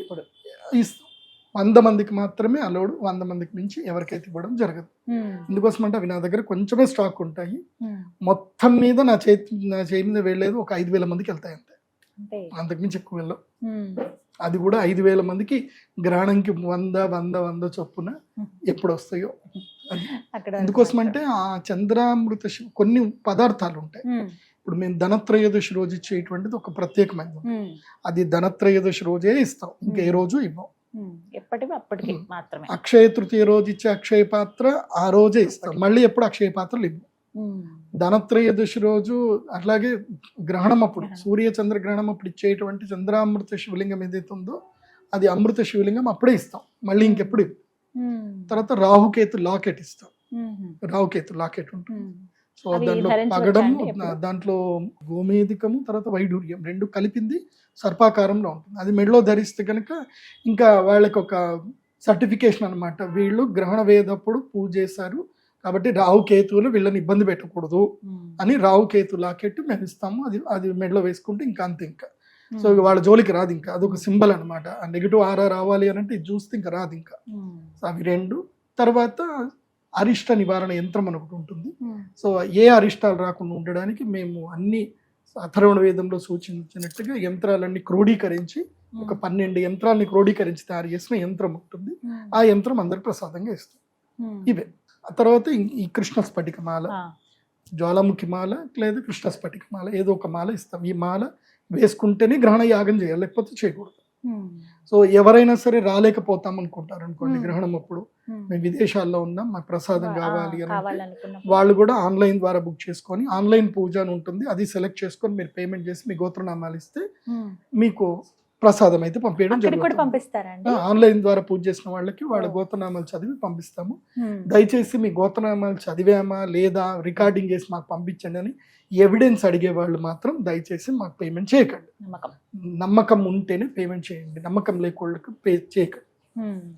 100 మందికి మాత్రమే అలౌడ్. 100 మందికి మించి ఎవరికైతే ఇవ్వడం జరగదు. ఎందుకోసం అంటే అవి నా దగ్గర కొంచెమే స్టాక్ ఉంటాయి. మొత్తం మీద నా చేయి మీద వెళ్ళలేదు ఒక 5,000 మందికి వెళ్తాయి అంతే, అంతకుమించి ఎక్కువ వెళ్ళవు. అది కూడా 5,000 మందికి గ్రహణంకి 100 చొప్పున ఎప్పుడు వస్తాయో. ఎందుకోసం అంటే ఆ చంద్రామృత కొన్ని పదార్థాలు ఉంటాయి. ఇప్పుడు మేము ధనత్రయోదశి రోజు ఇచ్చేటువంటిది ఒక ప్రత్యేకమైనది. అది ధనత్రయోదశి రోజే ఇస్తాం, ఇంకా ఏ రోజు ఇవ్వం. అప్పటికి మాత్రమే. అక్షయ తృతీయ రోజు ఇచ్చే అక్షయ పాత్ర ఆ రోజే ఇస్తాం, మళ్ళీ ఎప్పుడు అక్షయ పాత్రలు ఇవ్వం. ధనత్రయోదశి రోజు అట్లాగే గ్రహణం అప్పుడు సూర్య చంద్ర గ్రహణం అప్పుడు ఇచ్చేటువంటి చంద్రామృత శివలింగం ఏదైతే ఉందో అది అమృత శివలింగం అప్పుడే ఇస్తాం, మళ్ళీ ఇంకెప్పుడు ఇవ్వం. తర్వాత రాహుకేతు లాకెట్ ఇస్తాం. రాహుకేతు లాకెట్ ఉంటుంది. సో దాంట్లో పగడము, దాంట్లో గోమేధికము, తర్వాత వైడూర్యం 2 కలిపింది సర్పాకారంలో ఉంటుంది. అది మెడలో ధరిస్తే కనుక ఇంకా వాళ్ళకి ఒక సర్టిఫికేషన్ అనమాట, వీళ్ళు గ్రహణ వేదప్పుడు పూజ చేశారు కాబట్టి రాహుకేతువులు వీళ్ళని ఇబ్బంది పెట్టకూడదు అని రాహుకేతు లాకెట్ మేము ఇస్తాము. అది మెడలో వేసుకుంటే ఇంకా అంతే. ఇంకా సో వాళ్ళ జోలికి రాదు. ఇంకా అదొక సింబల్ అనమాట. ఆ నెగిటివ్ ఆరా రావాలి అని అంటే ఇది చూస్తే ఇంకా రాదు. ఇంకా అవి 2. తర్వాత అరిష్ట నివారణ యంత్రం అని ఒకటి ఉంటుంది. సో ఏ అరిష్టాలు రాకుండా ఉండడానికి మేము అన్ని అథర్వణ వేదంలో సూచించినట్టుగా యంత్రాలన్నీ క్రోడీకరించి ఒక 12 యంత్రాలని క్రోడీకరించి తయారు చేసిన యంత్రం ఉంటుంది. ఆ యంత్రం అందరికి ప్రసాదంగా ఇస్తాం. ఇవే. ఆ తర్వాత ఈ కృష్ణ స్ఫటిక మాల, జ్వాలాముఖి మాల లేదా కృష్ణ స్ఫటిక మాల, ఏదో ఒక మాల ఇస్తాం. ఈ మాల వేసుకుంటేనే గ్రహణ యాగం చేయాలి, లేకపోతే చేయకూడదు. సో ఎవరైనా సరే రాలేకపోతాం అనుకుంటారు అనుకోండి, గ్రహణం అప్పుడు మేము విదేశాల్లో ఉన్నాం, మాకు ప్రసాదం కావాలి అని వాళ్ళు కూడా ఆన్లైన్ ద్వారా బుక్ చేసుకొని ఆన్లైన్ పూజ అని ఉంటుంది, అది సెలెక్ట్ చేసుకొని మీరు పేమెంట్ చేసి మీ గోత్రనామాలు ఇస్తే మీకు ప్రసాదం అయితే పంపించడం జరుగుతుంది. ఆన్లైన్ ద్వారా పూజ చేసిన వాళ్ళకి వాళ్ళ గోత్రనామాలు చదివి పంపిస్తాము. దయచేసి మీ గోత్రనామాలు చదివామా లేదా రికార్డింగ్ చేసి మాకు పంపించండి అని ఎవిడెన్స్ అడిగే వాళ్ళు మాత్రం దయచేసి మాకు పేమెంట్ చేయకండి. నమ్మకం ఉంటేనే పేమెంట్ చేయండి, నమ్మకం లేకోళ్ళకి పే చేయకండి.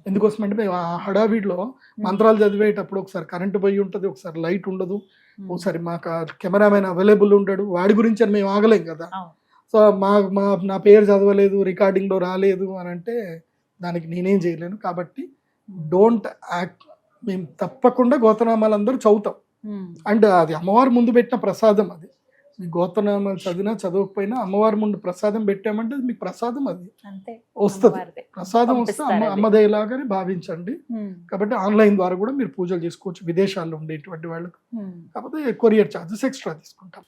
ఎందుకోసం అంటే మేము ఆ హడావిడిలో మంత్రాలు చదివేటప్పుడు ఒకసారి కరెంటు పోయి ఉంటుంది, ఒకసారి లైట్ ఉండదు, ఒకసారి మాకు కెమెరామెన్ అవైలబుల్ ఉండడు, వాడి గురించి అని మేము ఆగలేం కదా. సో నా పేరు చదవలేదు, రికార్డింగ్లో రాలేదు అని అంటే దానికి నేనేం చేయలేను. కాబట్టి డోంట్ యాక్ట్. మేము తప్పకుండా గోత్రనామాలు అందరూ చదువుతాం. అండ్ అది అమ్మవారి ముందు పెట్టిన ప్రసాదం. అది మీ గోత్రనామాలు చదివినా చదవకపోయినా అమ్మవారి ముందు ప్రసాదం పెట్టామంటే అది మీకు ప్రసాదం, అది వస్తుంది. ప్రసాదం వస్తే అమ్మదేలాగానే భావించండి. కాబట్టి ఆన్లైన్ ద్వారా కూడా మీరు పూజలు చేసుకోవచ్చు విదేశాల్లో ఉండేటువంటి వాళ్ళకు. కాకపోతే కొరియర్ ఛార్జెస్ ఎక్స్ట్రా తీసుకుంటాం.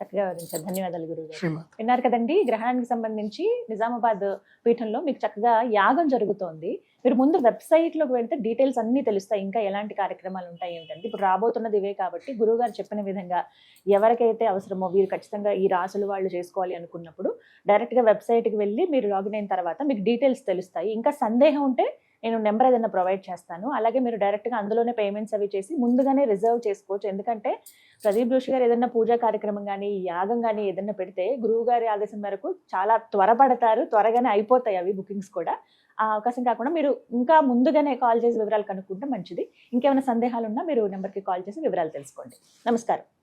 చక్కగా వివరించారు. ధన్యవాదాలు గురువు గారు. శ్రీమాత. విన్నారు కదండి, గ్రహణానికి సంబంధించి నిజామాబాద్ పీఠంలో మీకు చక్కగా యాగం జరుగుతోంది. మీరు ముందు వెబ్సైట్ లోకి వెళ్తే డీటెయిల్స్ అన్ని తెలుస్తాయి, ఇంకా ఎలాంటి కార్యక్రమాలు ఉంటాయి ఏంటంటే. ఇప్పుడు రాబోతున్నది ఇవే కాబట్టి గురువు గారు చెప్పిన విధంగా ఎవరికైతే అవసరమో వీరు ఖచ్చితంగా ఈ రాసులు వాళ్ళు చేసుకోవాలి అనుకున్నప్పుడు డైరెక్ట్ గా వెబ్సైట్ కి వెళ్ళి మీరు లాగిన్ అయిన తర్వాత మీకు డీటెయిల్స్ తెలుస్తాయి. ఇంకా సందేహం ఉంటే నేను నెంబర్ ఏదైనా ప్రొవైడ్ చేస్తాను. అలాగే మీరు డైరెక్ట్గా అందులోనే పేమెంట్స్ అవి చేసి ముందుగానే రిజర్వ్ చేసుకోవచ్చు. ఎందుకంటే ప్రదీప్ జోషి గారు ఏదైనా పూజా కార్యక్రమం కానీ యాగం కానీ ఏదైనా పెడితే గురువు గారి ఆదేశం మేరకు చాలా త్వరపడతారు, త్వరగానే అయిపోతాయి అవి బుకింగ్స్ కూడా. ఆ అవకాశం కాకుండా మీరు ఇంకా ముందుగానే కాల్ చేసి వివరాలు కనుక్కుంటే మంచిది. ఇంకేమైనా సందేహాలు ఉన్నా మీరు నెంబర్కి కాల్ చేసి వివరాలు తెలుసుకోండి. నమస్కారం.